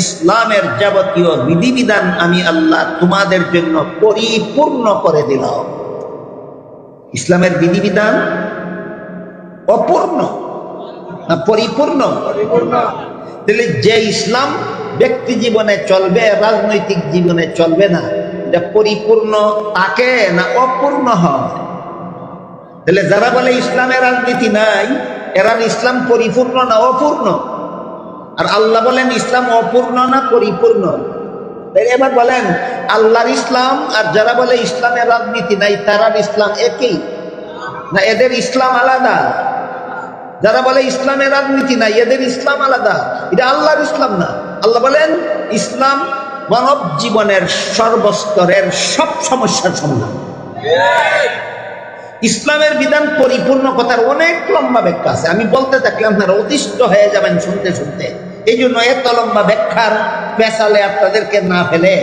ইসলামের যাবতীয় বিধিবিধান আমি আল্লাহ তোমাদের জন্য পরিপূর্ণ করে দিলাম। ইসলামের বিধিবিধান অপূর্ণ না পরিপূর্ণ? তাহলে যে ইসলাম ব্যক্তি জীবনে চলবে, রাজনৈতিক জীবনে চলবে না, এটা পরিপূর্ণ থাকে না অপূর্ণ হয়? তাহলে যারা বলে ইসলামের রাজনীতি নাই, এরা ইসলাম পরিপূর্ণ না অপূর্ণ? আর আল্লাহ বলেন ইসলাম অপূর্ণ না পরিপূর্ণ? এবার বলেন আল্লাহর ইসলাম আর যারা বলে ইসলামের রাজনীতি নাই তারা ইসলাম একই না? এদের ইসলাম আলাদা। যারা বলে ইসলামের রাজনীতি নাই এদের ইসলাম আলাদা, এটা আল্লাহর ইসলাম না। আল্লাহ বলেন ইসলাম মানব জীবনের সর্বস্তরের সব সমস্যার সমাধান। ইসলামের বিধান পরিপূর্ণ কথার অনেক লম্বা ব্যাখ্যা আছে, আমি বলতে থাকলে আপনারা অতিষ্ঠ হয়ে যাবেন শুনতে শুনতে। এই জন্য এত লম্বা ব্যাখ্যার পেছালে আপনাদেরকে না ফেলে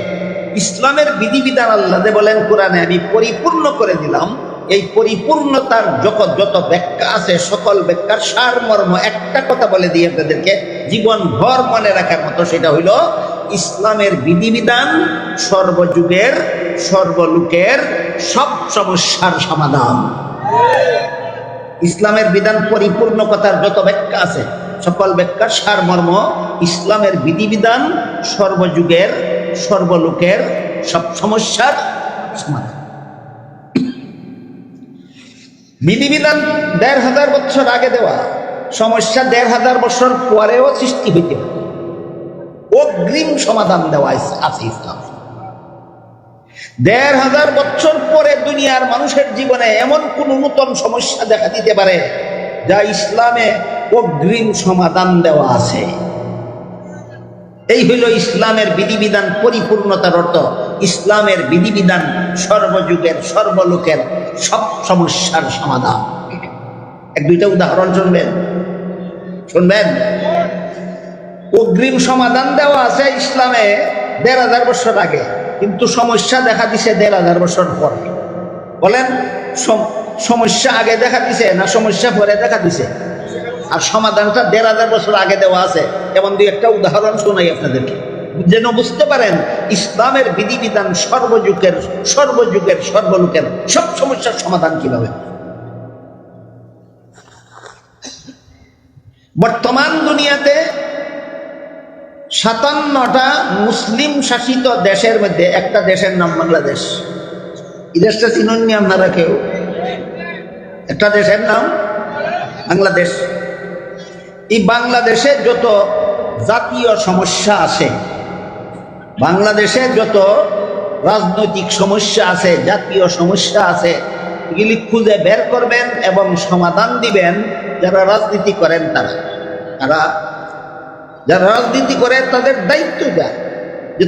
ইসলামের বিধিবিধান আল্লাহ বলেন কোরআনে আমি পরিপূর্ণ করে দিলাম। এই পরিপূর্ণতার যত ব্যাখ্যা আছে সকল ব্যাখ্যার সারমর্ম একটা কথা বলে দিয়ে আপনাদেরকে জীবন ভর মনে রাখার মতো, সেটা হইল ইসলামের বিধিবিধান সর্বযুগের সর্বলোকের সব সমস্যার সমাধান। ইসলামের বিধান পরিপূর্ণ কথার যত ব্যাখ্যা আছে সকল ব্যাখ্যার সারমর্ম ইসলামের বিধিবিধান সর্বযুগের সর্বলোকের সব সমস্যার সমাধান। বিধিবিধান ১৫০০ বছর আগে দেওয়া, সমস্যা ১৫০০ বছর পরেও সৃষ্টি হইতে পারে, অগ্রিম সমাধান দেওয়া আছে ইসলাম। ১৫০০ বছর পরে দুনিয়ার মানুষের জীবনে এমন কোন নতুন সমস্যা দেখা দিতে পারে যা ইসলামে অগ্রিম সমাধান দেওয়া আছে। এই হইল ইসলামের বিধিবিধান পরিপূর্ণতার অর্থ। ইসলামের বিধিবিধান সর্বযুগের সর্বলোকের সব সমস্যার সমাধান। এক দুইটা উদাহরণ শুনবেন। অগ্রিম সমাধান দেওয়া আছে ইসলামে ১৫০০ বছর আগে, কিন্তু সমস্যা দেখা দিছে ১৫০০ বছর পরে। বলেন সমস্যা আগে দেখা দিছে না সমস্যা পরে দেখা দিছে? আর সমাধানটা ১৫০০ বছর আগে দেওয়া আছে। এমন দুই একটা উদাহরণ শোনাই আপনাদেরকে, যেন বুঝতে পারেন ইসলামের বিধিবিধান সর্বযুগের সর্বলোকের সব সমস্যার সমাধান কিভাবে। বর্তমান দুনিয়াতে ৫৭টা মুসলিম শাসিত দেশের মধ্যে একটা দেশের নাম বাংলাদেশ। এই দেশটা চিনননি আপনারা কেউ? একটা দেশের নাম বাংলাদেশ। এই বাংলাদেশে যত জাতীয় সমস্যা আছে, বাংলাদেশে যত রাজনৈতিক সমস্যা আছে, জাতীয় সমস্যা আছে, এগুলি খুঁজে বের করবেন এবং সমাধান দিবেন যারা রাজনীতি করেন। যারা রাজনীতি করে তাদের দায়িত্ব দেয় যে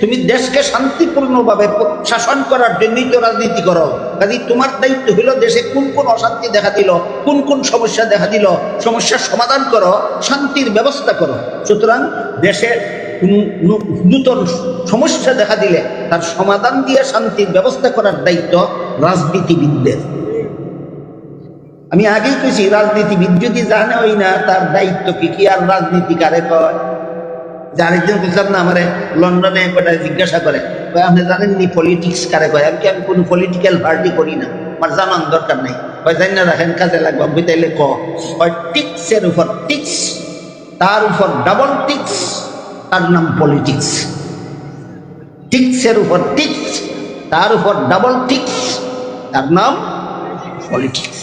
তুমি দেশকে শান্তিপূর্ণভাবে শাসন করার জন্যই তো রাজনীতি করো। কাজে তোমার দায়িত্ব হলো দেশে কোন কোন অশান্তি দেখা দিল, কোন কোন সমস্যা দেখা দিল, সমস্যার সমাধান করো, শান্তির ব্যবস্থা করো। সুতরাং দেশে নূতন সমস্যা দেখা দিলে তার সমাধান দিয়ে শান্তির ব্যবস্থা করার দায়িত্ব রাজনীতিবিদদের। আমি আগেই কইছি রাজনীতিবিদ যদি জানে ওই না তার দায়িত্ব কি আর রাজনীতি কারে কয়। যে আরেকদিন বুঝলাম না, আমার লন্ডনে একটা জিজ্ঞাসা করে আপনি জানেননি পলিটিক্স কারে কয়? আমি কোনো পলিটিক্যাল পার্টি করি না, আমার জানার দরকার নেই। জানি না, রাখেন কাজে লাগবে বুঝাইলে টিক্সের উপর টিক্স, তার উপর ডাবল টিক্স, তার নাম পলিটিক্স। টিক্সের উপর টিক্স, তার উপর ডাবল টিক্স, তার নাম পলিটিক্স।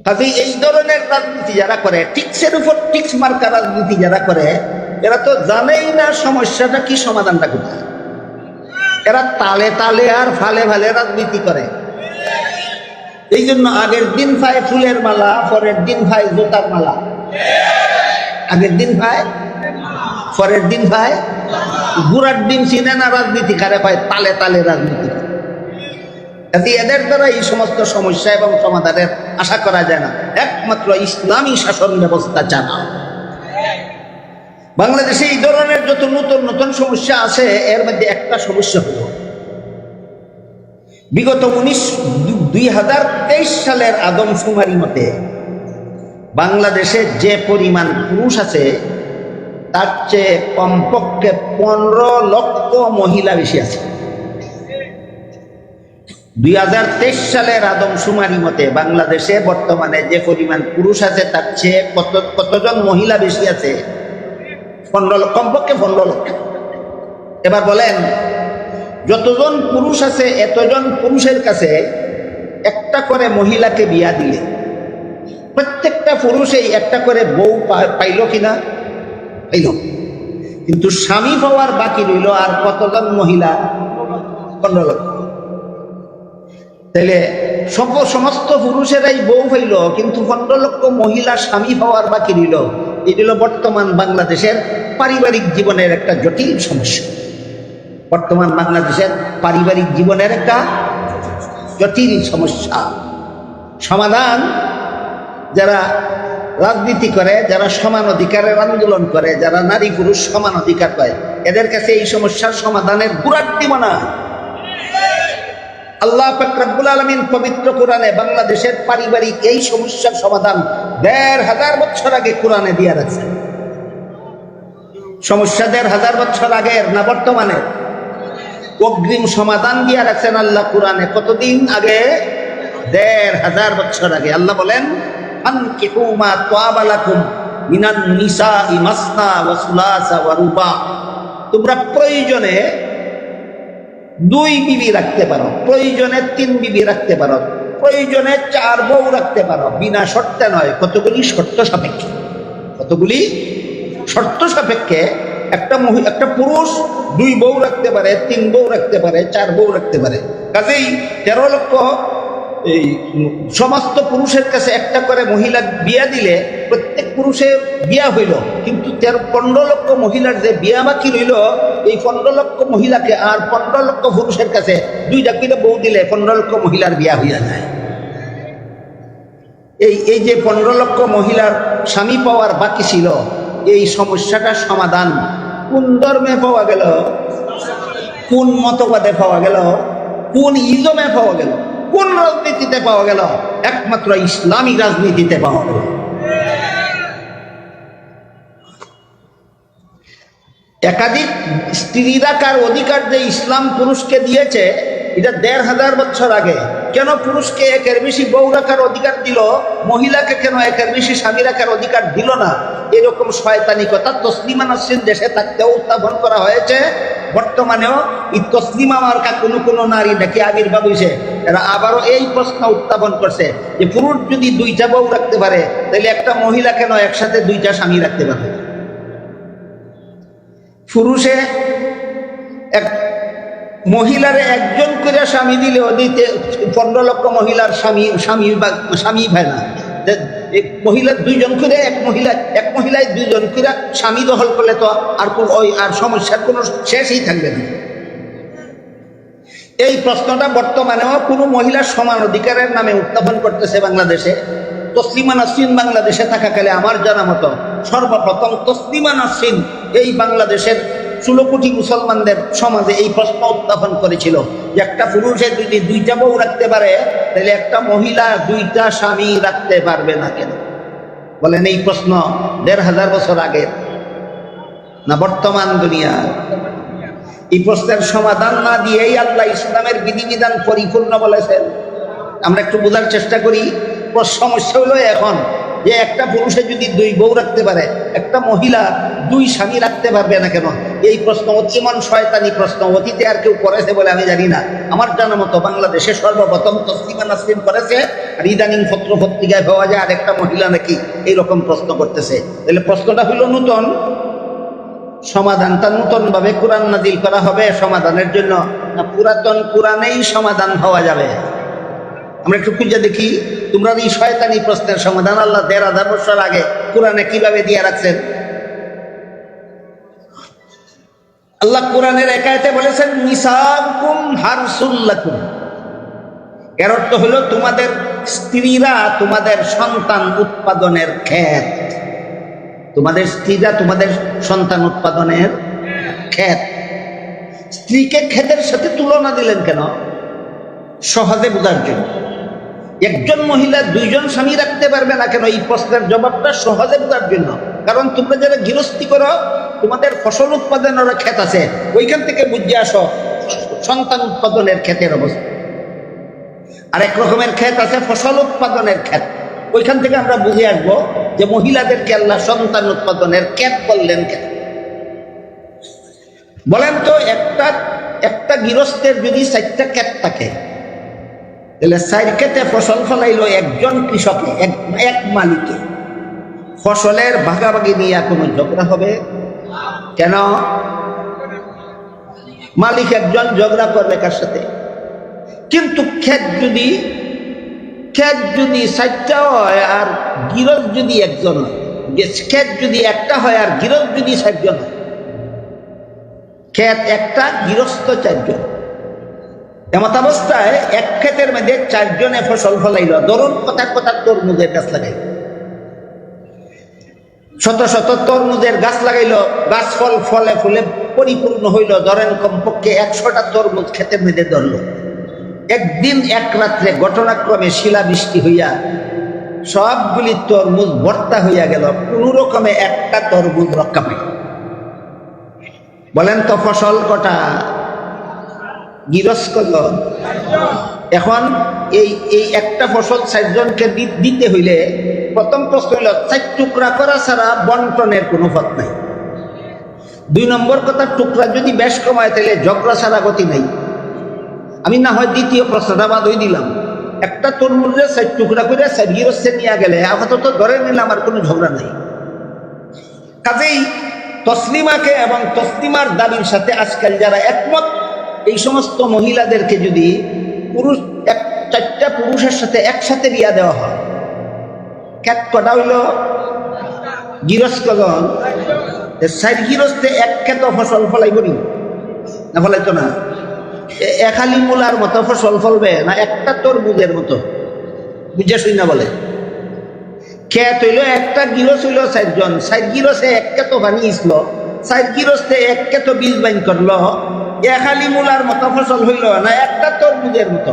কাজে এই ধরনের রাজনীতি যারা করে, টিক্সের উপর টিক্স মার্কা রাজনীতি যারা করে, এরা তো জানেই না সমস্যাটা কি, সমাধানটা কোথায়। এরা তালে তালে আর ফালে ফালে রাজনীতি করে। এই জন্য আগের দিন পায় ফুলের মালা, পরের দিন পায় জুতার মালা। আগের দিন পায়, পরের দিন পায় গুড়ার দিন। চিনে না রাজনীতি কারে পায়? তালে তালে রাজনীতি করে। এদের দ্বারা এই সমস্ত সমস্যা এবং সমাধানের আশা করা যায় না, একমাত্র ইসলামী শাসন ব্যবস্থা জানা। বাংলাদেশে এই ধরনের যত নতুন নতুন সমস্যা আছে, এর মধ্যে একটা সমস্যা হলো বিগত 2023 সালের আদমশুমারি মতে বাংলাদেশে যে পরিমাণ পুরুষ আছে তার চেয়ে কমপক্ষে 15 লক্ষ মহিলা বেশি আছে। 2023 সালের আদমশুমারি মতে বাংলাদেশে বর্তমানে যে পরিমাণ পুরুষ আছে তার চেয়ে কতজন মহিলা বেশি আছে? 15 লক্ষ, কমপক্ষে 15 লক্ষ। এবার বলেন, যতজন পুরুষ আছে এতজন পুরুষের কাছে একটা করে মহিলাকে বিয়া দিলে প্রত্যেকটা পুরুষেই একটা করে বউ পাইল কিনা? পাইল। কিন্তু স্বামী পাওয়ার বাকি রইল আর কতজন মহিলা? 15 লক্ষ। তাইলে সমস্ত পুরুষেরাই বউ পাইল, কিন্তু 15 লক্ষ মহিলা স্বামী পাওয়ার বাকি রইল। এটি হল বর্তমান বাংলাদেশের পারিবারিক জীবনের একটা জটিল সমস্যা। বর্তমান বাংলাদেশের পারিবারিক জীবনের একটা জটিল সমস্যা। সমাধান যারা রাজনীতি করে, যারা সমান অধিকারের আন্দোলন করে, যারা নারী পুরুষ সমান অধিকার পায়, এদের কাছে এই সমস্যার সমাধানের গুরাটি মনে হয়। আল্লাহ পাক রব্বুল আলামিন পবিত্র কোরআনে বাংলাদেশের পারিবারিক এই সমস্যার সমাধান 1500 বছর আগে কোরআনে দিয়ে রাখছেন। সমস্যা 1500 বছর আগের না বর্তমানে? অগ্রিম সমাধান দিয়ে রাখছেন আল্লাহ কোরআনে। কতদিন আগে? 1500 বছর আগে। আল্লাহ বলেন, আনকিহু মা তাবা লাকুম মিনান নিসাই মাসনা ওয়া সুলাসা ওয়া রুবা। তোমরা প্রয়োজনে 2 বিবি রাখতে পারো, প্রয়োজনে 3 বিবি রাখতে পারো, প্রয়োজনে 4 বউ রাখতে পারো, বিনা শর্তে নয়। কতগুলি শর্ত সাপেক্ষে। কতগুলি শর্ত সাপেক্ষে একটা পুরুষ 2 বউ রাখতে পারে, 3 বউ রাখতে পারে, 4 বউ রাখতে পারে। কাজেই 13 লক্ষ এই সমস্ত পুরুষের কাছে একটা করে মহিলা বিয়া দিলে প্রত্যেক পুরুষের বিয়া হইল, কিন্তু 15 লক্ষ মহিলার যে বিয়া বাকি রইল, এই 15 লক্ষ মহিলাকে আর 15 লক্ষ পুরুষের কাছে 2টা করে বউ দিলে 15 লক্ষ মহিলার বিয়া হইয়া যায়। এই যে 15 লক্ষ মহিলার স্বামী পাওয়ার বাকি ছিল, এই সমস্যাটার সমাধান কোন ধর্মে পাওয়া গেল? কোন মতবাদে পাওয়া গেল? কোন ইজমে পাওয়া গেল? কোন রাজনীতিতে পাওয়া গেল? একমাত্র ইসলামী রাজনীতিতে পাওয়া গেল। একাধিক স্ত্রী রাখার অধিকার যে ইসলাম পুরুষকে দিয়েছে, এটা 1500 বছর আগে। কেন পুরুষকে একের বেশি বউ রাখার অধিকার দিল, মহিলাকে কেন একের বেশি স্বামী রাখার অধিকার দিল না? এরকম শয়তানি কথা তসলিমা নাসরিন দেশে থাকতেও উত্থাপন করা হয়েছে। বর্তমানেও এই তসলিমা মার্কা কোনো নারী নাকি আবির্ভাব হয়েছে, এরা আবারও এই প্রশ্ন উত্থাপন করছে যে পুরুষ যদি 2টা বউ রাখতে পারে, তাহলে একটা মহিলা কেন একসাথে 2টা স্বামী রাখতে পারে? পুরুষে এক মহিলারে একজন করে স্বামী দিলেও দিতে 15 লক্ষ মহিলার স্বামী ভাই না। মহিলা 2 জন করে, এক মহিলায় 2 জন করে স্বামী দখল করলে তো আর সমস্যার কোনো শেষই থাকবে না। এই প্রশ্নটা বর্তমানেও কোনো মহিলার সমান অধিকারের নামে উত্থাপন করতেছে বাংলাদেশে। তসলিমা নাসরিন বাংলাদেশে থাকাকালে আমার জানা মতো সর্বপ্রথম তসলিমা নাসরিন এই বাংলাদেশের 16 কোটি মুসলমানদের সমাজে এই প্রশ্ন উত্থাপন করেছিল যে একটা পুরুষে যদি 2টা বউ রাখতে পারে, তাহলে একটা মহিলা 2টা স্বামী রাখতে পারবে না কেন? বলেন, এই প্রশ্ন 1500 বছর আগে না বর্তমান দুনিয়া? এই প্রশ্নের সমাধান না দিয়েই আল্লাহ ইসলামের বিধিবিধান পরিপূর্ণ বলেছেন। আমরা একটু বোঝার চেষ্টা করি। সমস্যা হলো এখন যে একটা পুরুষে যদি 2 বউ রাখতে পারে, একটা মহিলা 2 স্বামী রাখতে পারবে না কেন? এই প্রশ্ন অতিমান শয়তানি প্রশ্ন। অতীতে আর কেউ করেছে বলে আমি জানি না। আমার জানা মতো বাংলাদেশে সর্বপ্রথম তসলিমা নাসরিন করেছে, আর ইদানিং পত্র পত্রিকায় পাওয়া যায় আরেকটা মহিলা নাকি এইরকম প্রশ্ন করতেছে। তাহলে প্রশ্নটা হইল নূতন, সমাধানটা নূতনভাবে কোরআন নাজিল করা হবে সমাধানের জন্য, না পুরাতন কোরআনেই সমাধান পাওয়া যাবে? আমরা একটু খুঁজে দেখি তোমরা এই শয়তানি প্রশ্নের সমাধান আল্লাহ 1500 বছর আগে কোরআনে কিভাবে দিয়ে রাখছেন। আল্লাহ কোরআনের এক আয়াতে বলেছেন, নিসাউকুম হারসুল লাকুম। এর অর্থ হলো তোমাদের স্ত্রীরা তোমাদের সন্তান উৎপাদনের ক্ষেত। তোমাদের স্ত্রীরা তোমাদের সন্তান উৎপাদনের ক্ষেত। স্ত্রীকে ক্ষেতের সাথে তুলনা দিলেন কেন? সহজে বোঝার জন্য। একজন মহিলা 2 জন স্বামী রাখতে পারবে না কেন? এই প্রশ্নের জবাবটা সহজে বোঝার জন্য। কারণ তোমরা যারা গৃহস্থী করো, তোমাদের ফসল উৎপাদনের ক্ষেত আছে, ওইখান থেকে বুঝে আসো সন্তান উৎপাদনের ক্ষেতের অবস্থা। আর এক রকমের ক্ষেত আছে ফসল উৎপাদনের ক্ষেত, ওইখান থেকে আমরা বুঝে আসবো যে মহিলাদেরকে আল্লাহ সন্তান উৎপাদনের ক্ষেত বললেন কেন। বলেন তো একটা গৃহস্থের যদি 4টা ক্ষেত থাকে, তাহলে 4 ক্ষেতে ফসল ফলাইলো একজন কৃষকে, এক মালিকে, ফসলের ভাগাভাগি নিয়ে কোনো ঝগড়া হবে কেন? মালিক একজন, ঝগড়া করবে কার সাথে? কিন্তু ক্ষেত যদি 4টা হয় আর গৃহস্থ যদি একজন হয়, ক্ষেত যদি একটা হয় আর গৃহস্থ যদি 4 জন হয়, ক্ষেত একটা গৃহস্থ 4 জন, এমত অবস্থায় এক ক্ষেতের মধ্যে 4 জনে ফসল ফলাইল। ধরুন কথা তরমুজের গাছ লাগাইল, শত শত তরমুজের গাছ লাগাইল, গাছ ফলে ফুলে পরিপূর্ণ হইল। ধরেন কমপক্ষে 100টা তরমুজ ক্ষেতের মধ্যে ধরল। একদিন এক রাত্রে ঘটনাক্রমে শিলাবৃষ্টি হইয়া সবগুলি তরমুজ ভর্তা হইয়া গেল, কোন রকমে একটা তরমুজ রক্ষা পাইল। বলেন তো ফসল কটা? গৃহস্থ কজন? এখন এই একটা ফসল 4 জনকে দিতে হইলে প্রথম প্রশ্ন হইল 4 টুকরা করা ছাড়া বন্টনের কোনো পথ নাই। 2 নম্বর কথা, টুকরা যদি বেশ কমায় তাহলে ঝগড়া ছাড়া গতি নাই। আমি না হয় দ্বিতীয় প্রশ্নটা বাদ হয়ে দিলাম, একটা তরমুজের 4 টুকরা করে 4 গৃহস্থে নিয়ে গেলে আপাতত ধরে নিলাম আর কোনো ঝগড়া নাই। কাজেই তসলিমাকে এবং তসলিমার দাবির সাথে আজকাল যারা একমত, এই সমস্ত মহিলাদেরকে যদি 4টা পুরুষের সাথে একসাথে বিয়া দেওয়া হয়, ক্ষেত কটা হইল? গৃহস্থ কজন? 4 গৃহস্থে 1 ক্ষেত ফসল ফলাইব না? ফলাইতো না। একালি মূলার মতো ফসল ফলবে না একটা তরমুজের মতো? বুঝে শুই না বলে। ক্ষেত হইল একটা, গৃহস্থ হইল 4 জন, 4 গৃহস্থে 1 ক্ষেত বানিয়েছিল, 4 গৃহস্থে 1 ক্ষেত বীজ বাইন করলো, একালি মূলার মতো ফসল হইল না একটা তরমুজের মতো?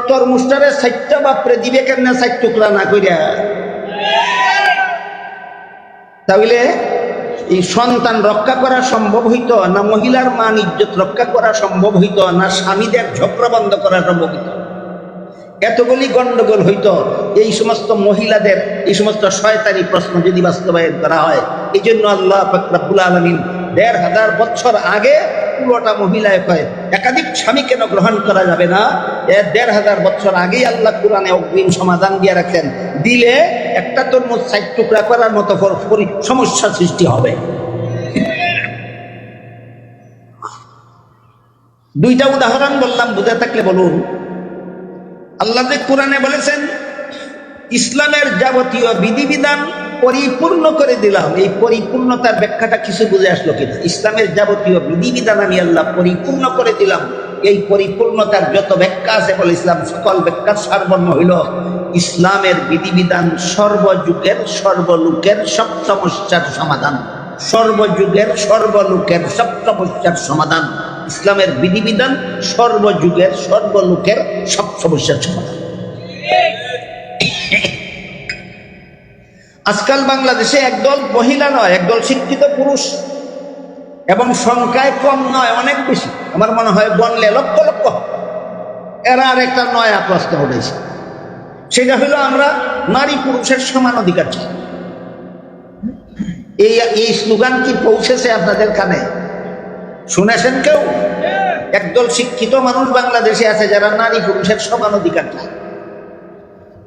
তরমুজটারে 4টা বাপরে দিবে কেন 4 টুকরা না কইরা? তাহলে এই সন্তান রক্ষা করা সম্ভব হইতো না? মহিলার মান ইজ্জত রক্ষা করা সম্ভব হইতো না? স্বামীদের ঝগড়া বন্ধ করা সম্ভব হইতো? এতগুলি গন্ডগোল হইতো এই সমস্ত মহিলাদের এই সমস্ত শয়তানি প্রশ্ন যদি বাস্তবায়ন করা হয়। এই জন্য আল্লাহ পাক রব্বুল আলামিন 1500 বছর আগে পুরোটা মহিলায় কয় একাধিক স্বামী কেন গ্রহণ করা যাবে না। 1500 বছর আগেই আল্লাহ কোরআনে অগ্রিম সমাধান দিয়ে রাখেন, দিলে একটা তরমুজ 4 টুকরা করার মতো সমস্যা সৃষ্টি হবে। 2টা উদাহরণ বললাম, বুঝে থাকলে বলুন। আল্লাহ যে কোরআনে বলেছেন ইসলামের যাবতীয় বিধিবিধান পরিপূর্ণ করে দিলাম, এই পরিপূর্ণতার ব্যাখ্যাটা কিছু বুঝে আসলো কিনা? ইসলামের যাবতীয় বিধিবিধান আমি আল্লাহ পরিপূর্ণ করে দিলাম, এই পরিপূর্ণতার যত ব্যাখ্যা আছে বলে ইসলাম সকল ব্যাখ্যার সারমর্ম হইল ইসলামের বিধিবিধান সর্বযুগের সর্বলোকের সব সমস্যার সমাধান। সর্বযুগের সর্বলোকের সব সমস্যার সমাধান। ইসলামের বিধিবিধান সর্বযুগের সর্বলোকের সব সমস্যার সমাধান। আজকাল বাংলাদেশে একদল মহিলা নয়, একদল শিক্ষিত পুরুষ, এবং সংখ্যায় কম নয়, অনেক বেশি। আমার মনে হয় বনলে লক্ষ লক্ষ। এরা আর একটা নয়া প্রশ্ন উঠেছে, সেটা হলো আমরা নারী পুরুষের সমান অধিকার চাই। এই স্লোগান কি পৌঁছেছে আপনাদের কানে? শুনেছেন কেউ? একদল শিক্ষিত মানুষ বাংলাদেশে আছে যারা নারী পুরুষের সমান অধিকার চায়।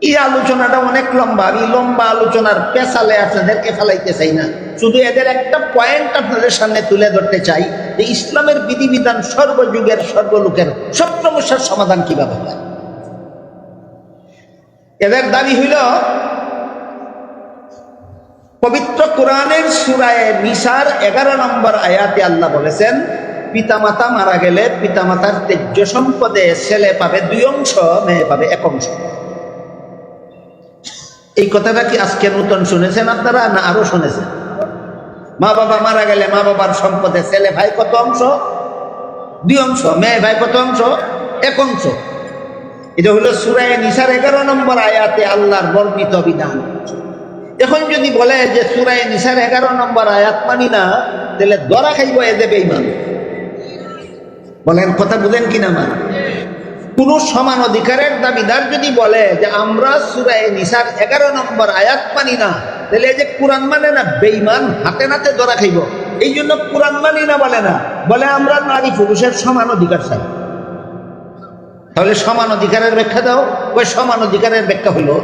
এই আলোচনাটা অনেক লম্বা, আমি লম্বা আলোচনার পেছালে আপনাদেরকে ফেলাইতে চাই না, শুধু এদের একটা পয়েন্ট আপনাদের সামনে তুলে ধরতে চাই যে ইসলামের বিধিবিধান সর্বযুগের সর্বলোকের সব সমস্যার সমাধান কিভাবে হয়। এদের দাবি হইল পবিত্র কোরআনের সূরা নিসার 11 নম্বর আয়াতে আল্লাহ বলেছেন পিতামাতা মারা গেলে পিতামাতার তেজ্য সম্পদে ছেলে পাবে 2 অংশ, মেয়ে পাবে 1 অংশ। এই কথাটা কি আজকে নতুন শুনেছেন আপনারা না আরো শুনেছেন? মা বাবা মারা গেলে মা বাবার সম্পদে ছেলে ভাই কত অংশ? 2 অংশ। মেয়ে ভাই কত অংশ? 1 অংশ। এটা হলো সূরা নিসার 11 নম্বর আয়াতে আল্লাহর বর্ণিত বিধান। এখন যদি বলে যে সূরা নিসার 11 নম্বর আয়াত মানি না, তাহলে ধরা খাইব এদের বেঈমান। বলেন কথা বুঝেন কিনা? মান কোন সমান অধিকারের দাবিদার যদি বলে যে আমরা সূরা নিসার 11 নম্বর আয়াত মানি না, তাহলে এই যে কোরআন মানে না, বেঈমান হাতে নাতে ধরা খাইব। এই জন্য কোরআন মানি না বলে না, বলে আমরা নারী পুরুষের সমান অধিকার চাই। তাহলে সমান অধিকারের ব্যাখ্যা দাও। ওই সমান অধিকারের ব্যাখ্যা হলো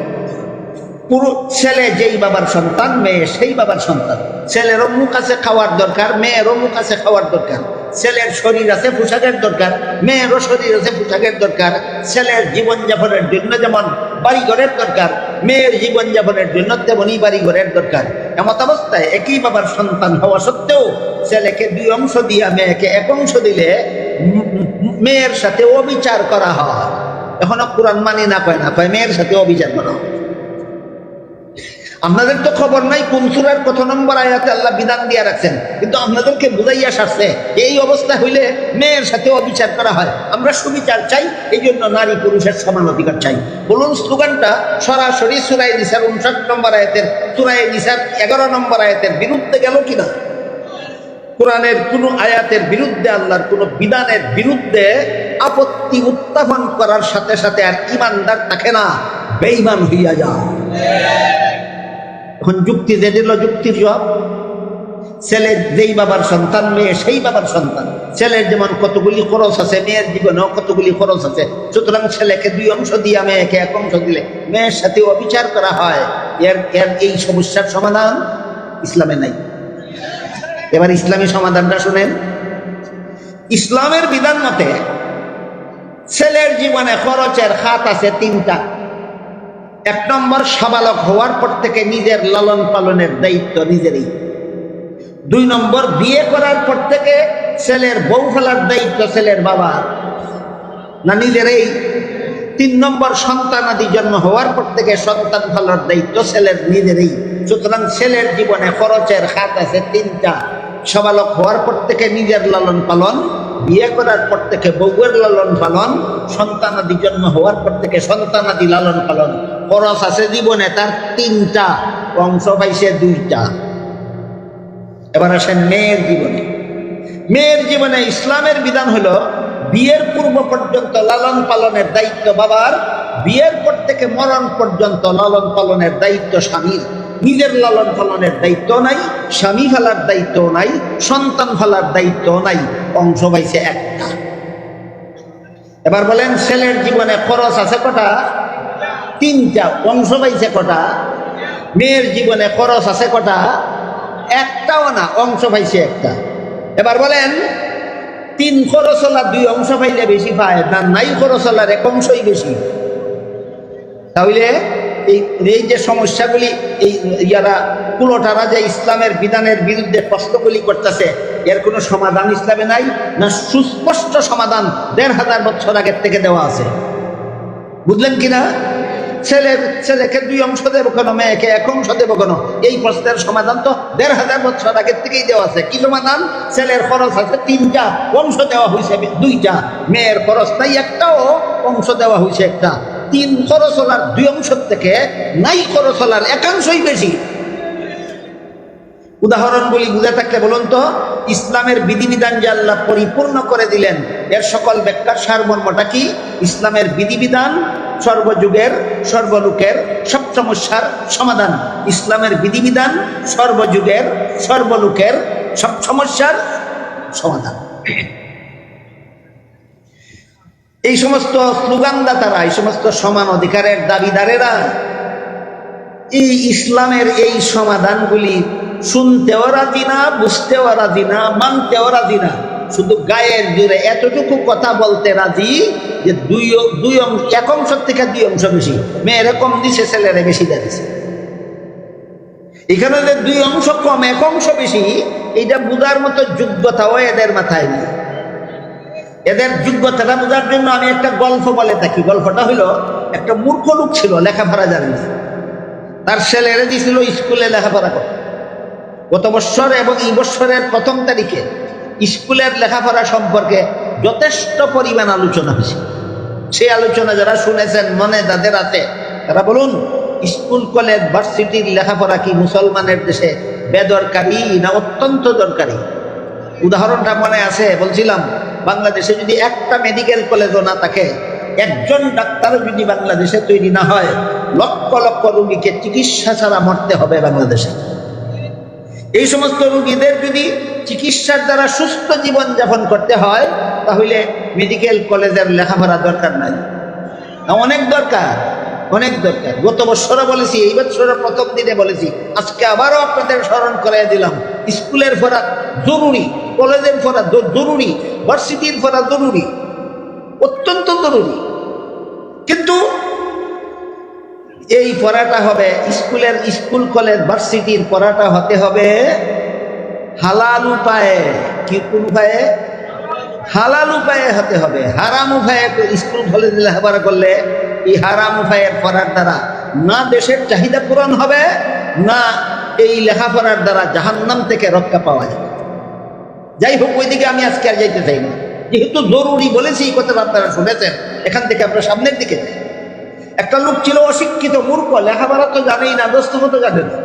পুরো ছেলে যেই বাবার সন্তান, মেয়ে সেই বাবার সন্তান। ছেলেরও মুখ আছে খাওয়ার দরকার, মেয়েরও মুখ আছে খাওয়ার দরকার। ছেলের শরীর আছে পোশাকের দরকার, মেয়েরও শরীর আছে পোশাকের দরকার। ছেলের জীবনযাপনের জন্য যেমন বাড়িঘরের দরকার, মেয়ের জীবনযাপনের জন্য তেমনই বাড়িঘরের দরকার। এমত অবস্থায় একই বাবার সন্তান হওয়া সত্ত্বেও ছেলেকে 2 অংশ দিয়া মেয়েকে 1 অংশ দিলে মেয়ের সাথে অবিচার করা হয়। এখনো কোরআন মানি না কয় না, কয় মেয়ের সাথে অবিচার করা হয়। আপনাদের তো খবর নাই কোন সূরার কত নম্বর আয়াতে আল্লাহ বিধান দিয়ে রাখছেন, কিন্তু আপনাদেরকে বুঝাইয়া সারছে এই অবস্থা হইলে মেয়ের সাথে অবিচার করা হয়। আমরা সুবিচার চাই, এই জন্য নারী পুরুষের সমান অধিকার চাই। বলুন স্লোগানটা সরাসরি সূরা নিসার 59 নম্বর আয়াতের, সূরা নিসার 11 নম্বর আয়াতের বিরুদ্ধে গেল কিনা? কোরআনের কোন আয়াতের বিরুদ্ধে, আল্লাহর কোন বিধানের বিরুদ্ধে আপত্তি উত্থাপন করার সাথে সাথে আর ইমানদার থাকে না, বেঈমান হইয়া যায়। এখন যুক্তি যে দিল, যুক্তির জবাব। ছেলে যেই বাবার সন্তান, মেয়ে সেই বাবার সন্তান। ছেলের যেমন কতগুলি খরচ আছে, মেয়ের জীবনেও কতগুলি খরচ আছে। সুতরাং ছেলেকে 2 অংশ দিয়ে মেয়েকে 1 অংশ দিলে মেয়ের সাথে অবিচার করা হয়। এর এই সমস্যার সমাধান ইসলামে নাই। এবার ইসলামী সমাধানটা শুনেন। ইসলামের বিধান মতে ছেলের জীবনে খরচের খাত আছে 3টা। 1 নম্বর, সাবালক হওয়ার পর থেকে নিজের লালন পালনের দায়িত্ব নিজেরই। 2 নম্বর, বিয়ে করার পর থেকে ছেলের বউ ফেলার দায়িত্ব ছেলের বাবা না নিজেরই। 3 নম্বর, সন্তানাদি জন্ম হওয়ার পর থেকে সন্তান ফেলার দায়িত্ব ছেলের নিজেরই। সুতরাং ছেলের জীবনে খরচের খাত আছে 3টা। সাবালক হওয়ার পর থেকে নিজের লালন পালন, বিয়ে করার পর থেকে বউয়ের লালন পালন, সন্তানাদি জন্ম হওয়ার পর থেকে সন্তানাদি লালন পালন। খরচ আছে জীবনে তার 3টা, অংশ পাইছে 2টা। এবার আসেন মেয়ের জীবনে। মেয়ের জীবনে ইসলামের বিধান হলো বিয়ের পূর্ব পর্যন্ত লালন পালনের দায়িত্ব বাবার, বিয়ের পর থেকে মরণ পর্যন্ত লালন পালনের দায়িত্ব স্বামীর। নিজের লালন পালনের দায়িত্ব নাই, স্বামী ফেলার দায়িত্ব নাই, সন্তান ফেলার দায়িত্ব নাই, অংশ পাইছে 1টা। এবার বলেন ছেলের জীবনে খরচ আছে কটা? 3টা, অংশ পাইছে কটা? মেয়ের জীবনে খরচ আছে কটা? 1টাও না, অংশ পাইছে 1টা। এবার বলেন 3 খরচওয়ালা 2 অংশ পাইলে বেশি পায় না নাই খরচওয়ালার 1 অংশই বেশি? তাহলে এই যে সমস্যাগুলি, এই ইয়ারা কুলোটারা যে ইসলামের বিধানের বিরুদ্ধে প্রশ্নগুলি করতেছে, এর কোনো সমাধান ইসলামে নাই না? সুস্পষ্ট সমাধান 1500 বছর আগের থেকে দেওয়া আছে। বুঝলেন কিনা? ছেলেকে 2 অংশ দেবো কেন, মেয়েকে 1 অংশ দেবো কেন? এই প্রশ্নের সমাধান তো 1500 বছর আগের থেকেই দেওয়া আছে। কি সমাধান? ছেলের খরচ আছে 3টা, অংশ দেওয়া হয়েছে 2টা। মেয়ের খরচ নাই, 1টাও, অংশ দেওয়া হয়েছে 1টা। 3 খরচওয়ালার 2 অংশ থেকে নাই খরচওয়ালার 1 অংশই বেশি। উদাহরণগুলি বুঝে থাকলে বলুন তো, ইসলামের বিধিবিধান যে আল্লাহ পরিপূর্ণ করে দিলেন, এর সকল ব্যাখ্যার সারমর্মটা কি? ইসলামের বিধিবিধান সর্বযুগের সর্বলোকের সব সমস্যার সমাধান। ইসলামের বিধিবিধান সর্বযুগের সর্বলোকের সব সমস্যার সমাধান। এই সমস্ত স্লোগানদাতারা, এই সমস্ত সমান অধিকারের দাবিদারেরা এই ইসলামের এই সমাধানগুলি শুনতেও রাজি না, বুঝতেও রাজি না, মানতেও রাজি না। শুধু গায়ের জোরে এতটুকু কথা বলতে রাজি যে 1 অংশ থেকে 2 অংশ বেশি। মেয়েরে কম দিছে, ছেলেরে বেশি দিছে। এখানে যে 2 অংশ কম 1 অংশ বেশি, এইটা বুঝার মতো যোগ্যতাও এদের মাথায় নেই। এদের যোগ্যতাটা বোঝার জন্য আমি একটা গল্প বলে থাকি। গল্পটা হলো, একটা মূর্খ লোক ছিল, লেখাপড়া জানে না। তার ছেলেরে দিয়েছিল স্কুলে লেখাপড়া করতে। গত বৎসর এবং এই বৎসরের 1ম তারিখে স্কুলের লেখাপড়া সম্পর্কে যথেষ্ট পরিমাণ আলোচনা হয়েছে। সেই আলোচনা যারা শুনেছেন, মনে যাদের আছে, তারা বলুন স্কুল কলেজ ভার্সিটির লেখাপড়া কি মুসলমানের দেশে বেদরকারি না অত্যন্ত দরকারি? উদাহরণটা মনে আছে, বলছিলাম বাংলাদেশে যদি একটা মেডিকেল কলেজও না থাকে, একজন ডাক্তার যদি বাংলাদেশে তৈরি না হয়, লক্ষ লক্ষ রোগীকে চিকিৎসা ছাড়া মরতে হবে বাংলাদেশে। এই সমস্ত রোগীদের যদি চিকিৎসার দ্বারা সুস্থ জীবন যাপন করতে হয়, তাহলে মেডিকেল কলেজের লেখাপড়া দরকার নাই, অনেক দরকার, অনেক দরকার। গত বছরও বলেছি, এই বছরের প্রথম দিনে বলেছি, আজকে আবারও আপনাদের স্মরণ করাই দিলাম, স্কুলের পড়া জরুরি, কলেজের পড়া জরুরি, ভার্সিটির পড়া জরুরি, অত্যন্ত জরুরি। কিন্তু এই পড়াটা হবে স্কুল কলেজ ভার্সিটির পড়াটা হতে হবে হালাল উপায়ে। কি কোন উপায়ে? হালাল উপায়ে হতে হবে। হারাম উপায়ে স্কুল কলেজে লেখাপড়া করলে এই হারাম উপায়ের পড়ার দ্বারা না দেশের চাহিদা পূরণ হবে, না এই লেখাপড়ার দ্বারা জাহান্নাম থেকে রক্ষা পাওয়া যাবে। যাই হোক, ওইদিকে আমি আজকে আর যাইতে চাই না, যেহেতু জরুরি বলেছি, এই কথাটা আপনারা শুনেছেন। এখান থেকে আপনার সামনের দিকে যাই। একটা লোক ছিল অশিক্ষিত, মূর্খ, লেখাপড়া তো জানেই না, দস্তখত জানে না।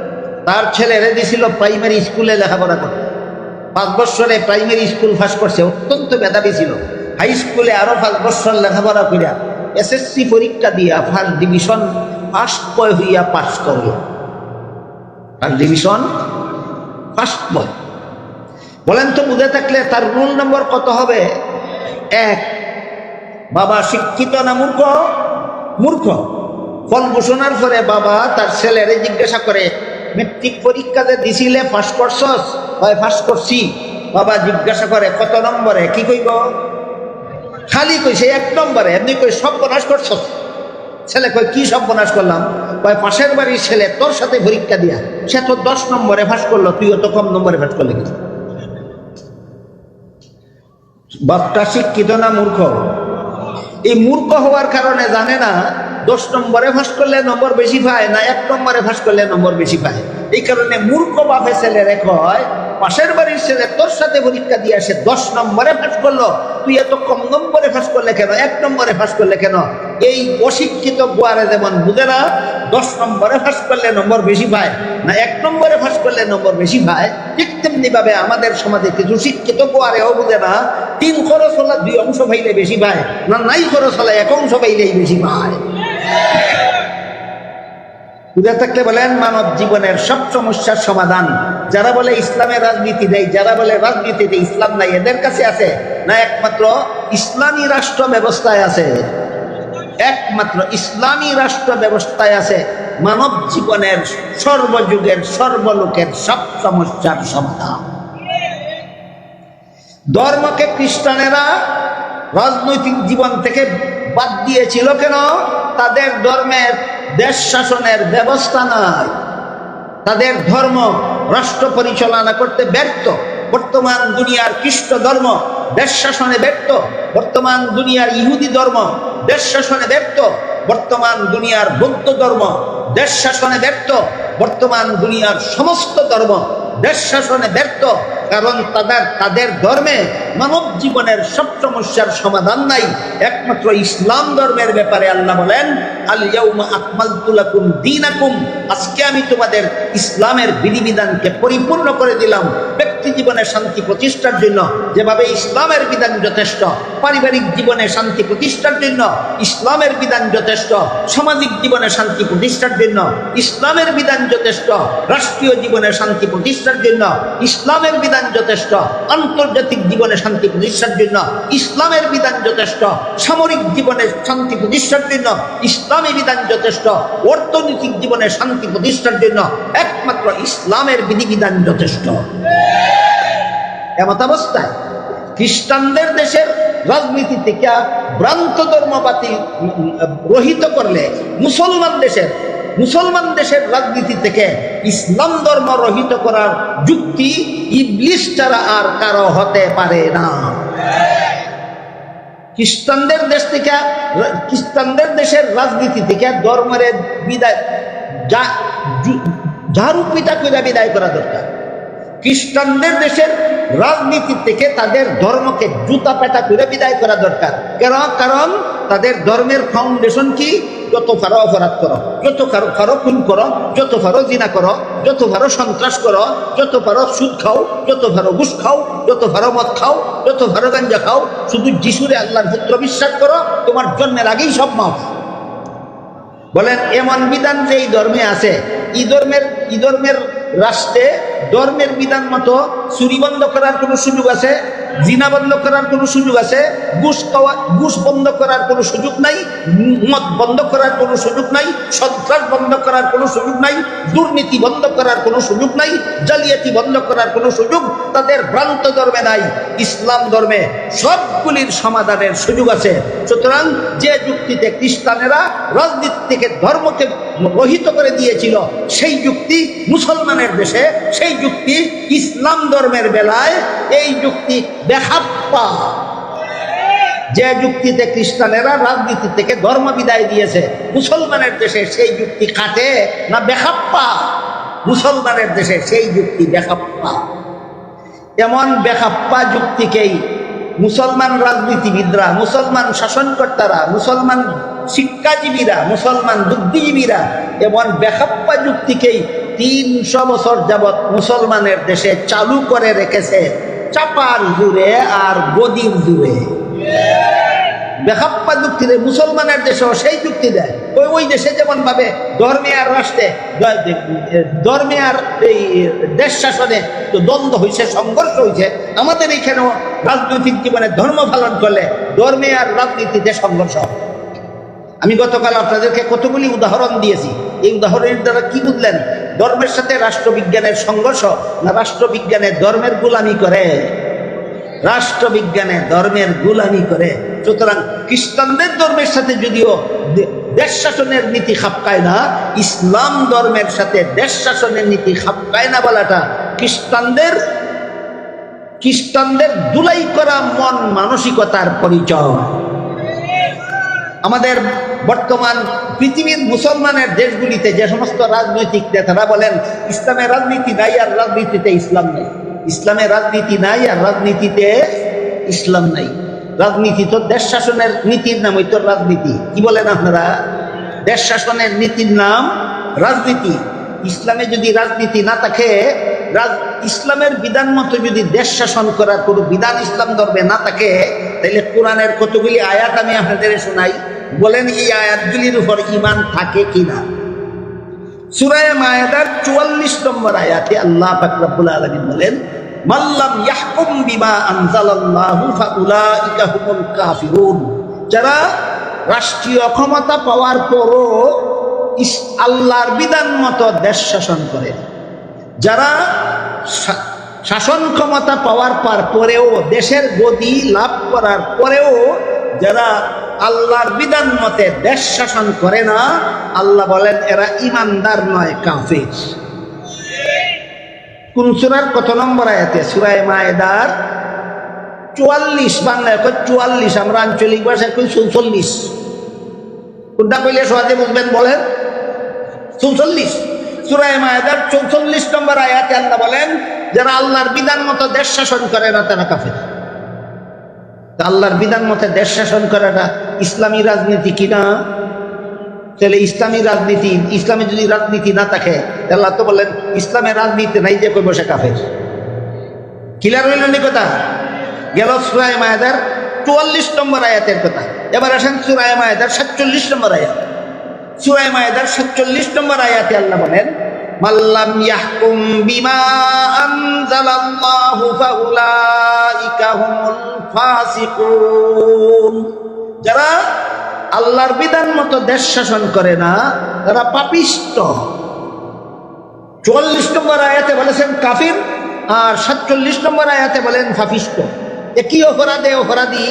তার ছেলে রেডি ছিল প্রাইমারি স্কুলে লেখাপড়া করতে। 5 বছরে প্রাইমারি স্কুল পাস করছে, অত্যন্ত মেধাবী ছিল। হাই স্কুলে আরো 5 বছর লেখাপড়া করিয়া এসএসসি পরীক্ষা দিয়া ফার্স্ট ডিভিশন হইয়া পাস করল। First division first boy. বলেন তো, বুঝে থাকলে তার রোল নম্বর কত হবে? 1। বাবা শিক্ষিত না মূর্খ? মূর্খ। ফল ঘোষণার পরে বাবা তার ছেলেরে জিজ্ঞাসা করে, মেট্রিক পরীক্ষাতে দিছিলে, পাস করছস? হয় পাস করছি। বাবা জিজ্ঞাসা করে, কত নম্বরে? কি কইব? খালি কইছে 1 নম্বরে। এমনি কই সর্বনাশ করছস? ছেলে কই, কি সর্বনাশ করলাম? কয়, পাশের বাড়ির ছেলে তোর সাথে পরীক্ষা দিয়া সে তো 10 নম্বরে পাস করলো, তুইও তো কম নম্বরে পাস করলি। কিছু বাপটা শিক্ষিত না মূর্খ? এই মূর্খ হওয়ার কারণে জানে না 10 নম্বরে ফাঁস করলে নম্বর বেশি পায় না 1 নম্বরে ফাঁস করলে নম্বর বেশি পায়। এই কারণে মূর্খ বাপে ছেলেরে কয়, পাশের বাড়ির ছেলে তোর সাথে পরীক্ষা দিয়ে আসে 10 নম্বরে ফাঁস করলো, তুই এত কম নম্বরে ফাঁস করলে কেন? 1 নম্বরে ফাঁস করলে কেন? এই অশিক্ষিত গোয়ারে যেমন বুঝে না 10 নম্বরে ফাঁস করলে নম্বর বেশি পায় না 1 নম্বরে ফাঁস করলে নম্বর বেশি পায়, ঠিক তেমনি ভাবে আমাদের সমাজে কিছু শিক্ষিত গোয়ারেও বুঝে না 3 খরচ হলে 2 অংশ পাইলে বেশি পায় না, নাই খরচ হলে 1 অংশ পাইলেই বেশি পায়। বুঝে থাকলে বলেন, মানব জীবনের সব সমস্যার সমাধান যারা বলে ইসলামের রাজনীতি নেই, যারা বলে রাজনীতিতে ইসলাম নাই, এদের কাছে আছে না একমাত্র ইসলামী রাষ্ট্র ব্যবস্থায় আছে? একমাত্র ইসলামী রাষ্ট্র ব্যবস্থায় আছে মানব জীবনের সর্বযুগের সর্বলোকের সব সমস্যার সমাধান। ধর্মকে খ্রিস্টানেরা রাজনৈতিক জীবন থেকে বাদ দিয়েছিল কেন? তাদের ধর্মের দেশ শাসনের ব্যবস্থা নাই, তাদের ধর্ম রাষ্ট্র পরিচালনা করতে ব্যর্থ। বর্তমান দুনিয়ার খ্রিস্ট ধর্ম দেশ শাসনে ব্যর্থ, বর্তমান দুনিয়ার ইহুদি ধর্ম দেশ শাসনে ব্যর্থ, বর্তমান দুনিয়ার বৌদ্ধ ধর্ম দেশ শাসনে ব্যর্থ, বর্তমান দুনিয়ার সমস্ত ধর্ম দেশ শাসনে ব্যর্থ। কারণ তাদের ধর্মে মানব জীবনের সব সমস্যার সমাধান নাই। একমাত্র ইসলাম ধর্মের ব্যাপারে আল্লাহ বলেন, আল ইয়াউমা আকমালতু লাকুম দীনাকুম, আজকে আমি তোমাদের ইসলামের বিধিবিধানকে পরিপূর্ণ করে দিলাম। ব্যক্তি জীবনে শান্তি প্রতিষ্ঠার জন্য যেভাবে ইসলামের বিধান যথেষ্ট, পারিবারিক জীবনে শান্তি প্রতিষ্ঠার জন্য ইসলামের বিধান যথেষ্ট, সামাজিক জীবনে শান্তি প্রতিষ্ঠার জন্য ইসলামের বিধান যথেষ্ট, রাষ্ট্রীয় জীবনে শান্তি প্রতিষ্ঠার জন্য ইসলামের বিধান যথেষ্ট, আন্তর্জাতিক জীবনে শান্তি প্রতিষ্ঠার জন্য ইসলামের বিধান যথেষ্ট, সামরিক জীবনে শান্তি প্রতিষ্ঠার জন্য ইসলামী বিধান যথেষ্ট, অর্থনৈতিক জীবনে শান্তি প্রতিষ্ঠার জন্য একমাত্র ইসলামের বিধিবিধান যথেষ্ট। এমত অবস্থায় খ্রিস্টানদের দেশের রাজনীতি থেকে ভ্রান্ত ধর্মবাদী রহিত করলে মুসলমান দেশের রাজনীতি থেকে ইসলাম ধর্ম রহিত করার যুক্তি ইবলিস ছাড়া আর কারো হতে পারে না। খ্রিস্টানদের দেশের রাজনীতি থেকে ধর্মের বিদায় ঝাড়ু পিটা করে বিদায় করা দরকার। খ্রিস্টানদের দেশের রাজনীতি থেকে তাদের ধর্মকে জুতা পেটা করে বিদায় করা দরকার। কারণ তাদের ধর্মের ফাউন্ডেশন কি? যত পারো অপরাধ করো, যত পারো খুন করো, যত পারো জিনা করো, যত পারো সন্ত্রাস করো, যত পারো সুদ খাও, যত পারো ঘুষ খাও, যত পারো মদ খাও, যত পারো গাঞ্জা খাও, শুধু যিশুরে আল্লাহর পুত্র বিশ্বাস করো, তোমার জন্মের আগেই সব মাফ। বলেন এমন বিধান যে এই ধর্মে আছে, এই ধর্মের রাষ্ট্রে ধর্মের বিধান মতো চুরি বন্ধ করার কোনো সুযোগ আছে? জিনা বন্ধ করার কোনো সুযোগ আছে? ঘুষ বন্ধ করার কোনো সুযোগ নাই, মদ বন্ধ করার কোনো সুযোগ নাই, সন্ত্রাস বন্ধ করার কোনো সুযোগ নাই, দুর্নীতি বন্ধ করার কোনো সুযোগ নাই, জালিয়াতি বন্ধ করার কোনো সুযোগ তাদের ভ্রান্ত ধর্মে নাই। ইসলাম ধর্মে সবগুলির সমাধানের সুযোগ আছে। সুতরাং যে যুক্তিতে খ্রিস্টানেরা রাজনীতি থেকে ধর্মকে রহিত করে দিয়েছিল, সেই যুক্তি মুসলমানের দেশে, সেই যুক্তি ইসলাম ধর্মের বেলায় এই যুক্তি বেখাপ্পা। যে যুক্তিতে খ্রিস্টানেরা রাজনীতি থেকে ধর্ম বিদায় দিয়েছে, মুসলমানের দেশে সেই যুক্তি খাটে না বেখাপ্পা? মুসলমানের দেশে সেই যুক্তি বেখাপ্পা। এমন বেখাপ্পা যুক্তিকেই মুসলমান রাজনীতিবিদরা, মুসলমান শাসনকর্তারা, মুসলমান শিক্ষাজীবীরা, মুসলমান বুদ্ধিজীবীরা এমন বেখাপ্পা যুক্তিকেই 300 বছর যাবৎ মুসলমানের দেশে চালু করে রেখেছে, চাপার জুড়ে আর গদির জুড়ে। বেখাপ্পা যুক্তিতে মুসলমানের দেশেও সেই যুক্তি দেয়। ওই দেশে যেমন ভাবে ধর্মে আর রাষ্ট্রে, ধর্মে আর এই দেশ শাসনে তো দ্বন্দ্ব হয়েছে, সংঘর্ষ হয়েছে, আমাদের এখানেও রাজনৈতিক জীবনে ধর্ম পালন করলে ধর্মে আর রাজনীতিতে সংঘর্ষ। আমি গতকাল আপনাদেরকে কতগুলি উদাহরণ দিয়েছি। এই উদাহরণের দ্বারা কি বুঝলেন? ধর্মের সাথে রাষ্ট্রবিজ্ঞানের সংঘর্ষ না রাষ্ট্রবিজ্ঞানে ধর্মের গোলামি করে? রাষ্ট্রবিজ্ঞানে ধর্মের গোলামি করে। সুতরাং খ্রিস্টানদের ধর্মের সাথে যদিও দেশ শাসনের নীতি খাপকায় না, ইসলাম ধর্মের সাথে দেশ শাসনের নীতি খাপকায় না বলাটা খ্রিস্টানদের দুলাই করা মন মানসিকতার পরিচয়। আমাদের বর্তমান পৃথিবীর মুসলমানের দেশগুলিতে যে সমস্ত রাজনৈতিক নেতারা বলেন ইসলামের রাজনীতি নাই আর রাজনীতিতে ইসলাম নাই, ইসলামের রাজনীতি নাই আর রাজনীতিতে ইসলাম নাই, রাজনীতি তো দেশ শাসনের নীতির নাম, ওই তো রাজনীতি। কি বলেন আপনারা? দেশ শাসনের নীতির নাম রাজনীতি। ইসলামে যদি রাজনীতি না থাকে, ইসলামের বিধান মতো যদি দেশ শাসন করার কোনো বিধান ইসলাম ধর্মে না থাকে, তাহলে কোরআনের কতগুলি আয়াত আমি আপনাদের শোনাই, বলেন এই আয়াতগুলির উপর ঈমান থাকে কিনা। সূরা মায়েদার 44 নম্বর আয়াতে আল্লাহ পাক রব্বুল আলামিন বলেন, মাল্লাম ইয়াহকুম বিমা আনজালাল্লাহু ফাউলাইকা হুমুল কাফিরুন। যারা রাষ্ট্রীয় ক্ষমতা পাওয়ার পরও আল্লাহর বিধান মতো দেশ শাসন করে, যারা শাসন ক্ষমতা পাওয়ার পরেও, দেশের গদি লাভ করার পরেও যারা আল্লাহর বিধান মতে দেশ শাসন করে না, আল্লাহ বলেন এরা ইমানদার নয়, কাফির। কোন সূরার কত নম্বর আয়াতে? সূরা মায়েদার 44, বাংলায় কই 44, আমরা আঞ্চলিক ভাষায় কই 44। কোনটা কইলে সহজে বুঝবেন বলেন? 44। সূরা মায়েদার 44 নম্বর আয়াতে আল্লাহ বলেন যারা আল্লাহর বিধান মতো দেশ শাসন করে না তারা কাফের। আল্লাহর বিধান মতো দেশ শাসন করাটা ইসলামী রাজনীতি কিনা? তাহলে ইসলামী রাজনীতি, ইসলামে যদি রাজনীতি না থাকে, আল্লাহ তো বললেন ইসলামের রাজনীতি নাই যে কই বসে কাফের। ক্লিয়ার হইল নি কথা? গেল সূরা মায়েদার 44 নম্বর আয়াতের কথা। এবার আসেন সূরা মায়েদার 47 নম্বর আয়াত। সূরা মায়েদার 47 নম্বর আয়াতে আল্লাহ বলেন, মাল্লাম ইয়াহকুম বিমা আনজালাল্লাহু ফাউলাইকা হুমুল ফাসিকুন। যারা আল্লাহর বিধান মতো দেশ শাসন করে না তারা পাপিষ্ট। 44 নম্বর আয়াতে বলেছেন কাফির, আর 47 নম্বর আয়াতে বলেন পাপিষ্ট। একই অপরাধী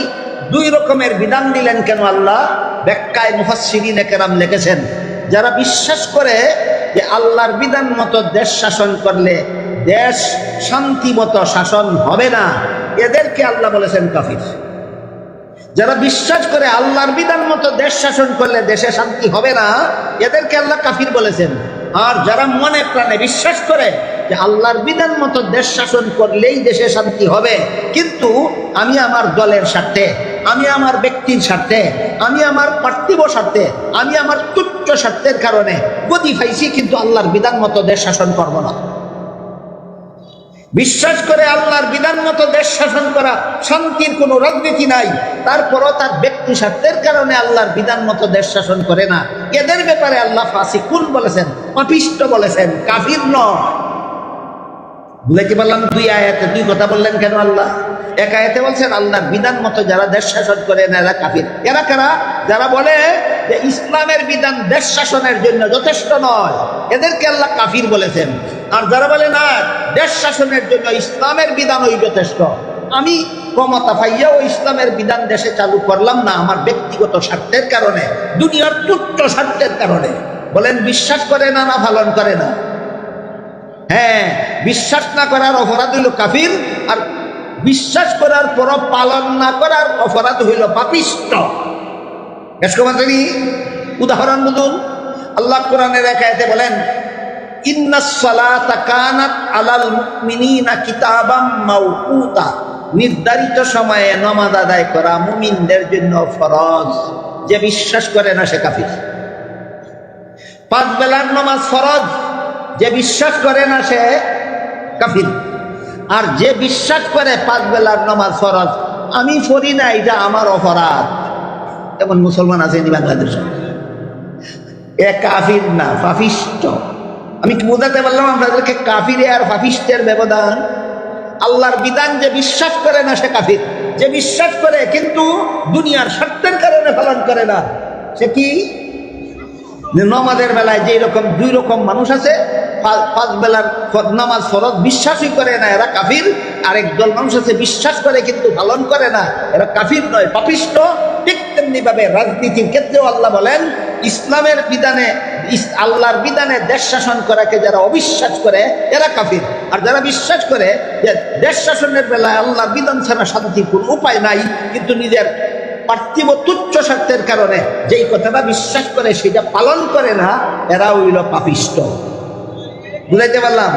দুই রকমের বিধান দিলেন কেন আল্লাহ? ব্যাখ্যায় মুফাসসিরিনে কেরাম লিখেছেন, যারা বিশ্বাস করে যে আল্লাহর বিধান মতো দেশ শাসন করলে দেশ শান্তিমতো শাসন হবে না, এদেরকে আল্লাহ বলেছেন কাফির। যারা বিশ্বাস করে আল্লাহর বিধান মতো দেশ শাসন করলে দেশে শান্তি হবে না, এদেরকে আল্লাহ কাফির বলেছেন। আর যারা মনে প্রাণে বিশ্বাস করে যে আল্লাহর বিধান মতো দেশ শাসন করলেই দেশে শান্তি হবে, কিন্তু আমি আমার দলের স্বার্থে, আমি আমার ব্যক্তির স্বার্থে, আমি আমার পার্থিব স্বার্থে, আমি আমার তুচ্ছ স্বার্থের কারণে গদি পাইছি, কিন্তু আল্লাহর বিধান মতো দেশ শাসন করব না। বিশ্বাস করে আল্লাহর বিধান মতো দেশ শাসন করা শান্তির কোনো রাজনীতি নাই, তারপরও তার ব্যক্তি স্বার্থের কারণে আল্লাহর বিধান মতো দেশ শাসন করে না, এদের ব্যাপারে আল্লাহ ফাসিকুন বলেছেন, পাপিষ্ট বলেছেন, কাফির নয়। বুঝাইতে পারলাম? দুই আয়াতে দুই কথা বললেন কেন আল্লাহ? এক আয়াতে বলছেন আল্লাহর বিধান মতো যারা দেশ শাসন করে না এরা কাফির। এরা কারা? যারা বলে যে ইসলামের বিধান দেশ শাসনের জন্য যথেষ্ট নয়, এদেরকে আল্লাহ কাফির বলেছেন। আর যারা বলে না দেশ শাসনের জন্য ইসলামের বিধানই যথেষ্ট, আমি ক্ষমতা পাইয়াও ইসলামের বিধান দেশে চালু করলাম না আমার ব্যক্তিগত স্বার্থের কারণে, দুনিয়ার তুচ্ছ স্বার্থের কারণে, বলেন বিশ্বাস করে না না পালন করে না? হ্যাঁ, বিশ্বাস না করার অপরাধ হইল কাফির, আর বিশ্বাস করার পর পালন না করার অপরাধ হইল পাপিষ্ট। উদাহরণ বলুন, আল্লাহ কোরআনের এক আয়াতে বলেন ইন্নাস সালাতা কানাত আলাল মুমিনিনা কিতাবাম মাওকুতা, নির্ধারিত সময়ে নামাজ আদায় করা মুমিনদের জন্য ফরজ। যে বিশ্বাস করে না সে কাফির। 5 বেলার নামাজ ফরজ, যে বিশ্বাস করে না সে কাফির। আর যে বিশ্বাস করে 5 বেলার নামাজ ফরজ, আমি পড়ি না এটা আমার অপরাধ, এমন মুসলমান আছেনি বাংলাদেশে। এ কাফির না, পাপিষ্ট। আমি কি বোঝাতে পারলাম আপনাদেরকে কাফির আর পাপিষ্টের ব্যবধান? আল্লাহর বিধান যে বিশ্বাস করে না সে কাফির, যে বিশ্বাস করে কিন্তু দুনিয়ার স্বার্থের কারণে পালন করে না সে কি? নামাজের বেলায় যেই রকম 2 রকম মানুষ আছে, 5 বেলার নামাজ ফরজ বিশ্বাসই করে না, এরা কাফির। আরেক দল মানুষ আছে বিশ্বাস করে কিন্তু পালন করে না, এরা কাফির নয়, পাপিষ্ট। ঠিক তেমনি ভাবে রাজনীতির ক্ষেত্রেও আল্লাহ বলেন ইসলামের বিধানে, আল্লাহর বিধানে দেশ শাসন করাকে যারা অবিশ্বাস করে এরা কাফির। আর যারা বিশ্বাস করে যে দেশ শাসনের বেলায় আল্লাহর বিধান ছাড়া শান্তির কোনো উপায় নাই, কিন্তু নিজের পার্থিব তুচ্ছ স্বার্থের কারণে যেই কথাটা বিশ্বাস করে সেটা পালন করে না, এরা হইল পাপিষ্ট। বুঝাইতে পারলাম?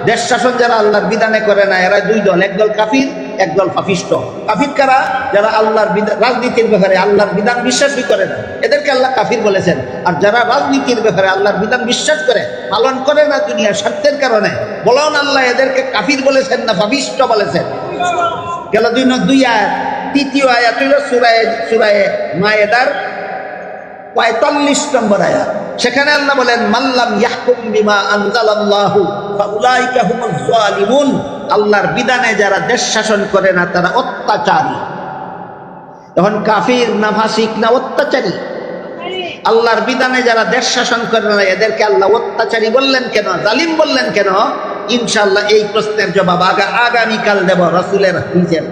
দেশ শাসন যারা আল্লাহর বিধানে করে না এরা 2 দল, এক দল কাফির, এক দল পাপিষ্ট। কাফির কারা? যারা আল্লাহর রাজনীতির ব্যাপারে আল্লাহর বিধান বিশ্বাসই করে না, এদেরকে আল্লাহ কাফির বলেছেন। আর যারা রাজনীতির ব্যাপারে আল্লাহর বিধান বিশ্বাস করে পালন করে না দুনিয়ার স্বার্থের কারণে, বলুন আল্লাহ এদেরকে কাফির বলেছেন না পাপিষ্ট বলেছেন? গেল 2 আয়াত। তৃতীয় আয়াত হইল সূরা মায়েদার 45 নম্বর আয়াত। সেখানে আল্লাহ বলেন মাল্লাম ইয়াহকুম বিমা আনজালাল্লাহু ফাউলাইকা হুমুজ জালিমুন, আল্লাহর বিধানে যারা দেশ শাসন করে না তারা অত্যাচারী। এখন কাফির না ফাসিক না অত্যাচারী? আল্লাহর বিধানে যারা দেশ শাসন করে না এদেরকে আল্লাহ অত্যাচারী বললেন কেন, জালিম বললেন কেন? ইনশাআল্লাহ এই প্রশ্নের জবাব আগামীকাল দেব রাসূলের হাদিসের।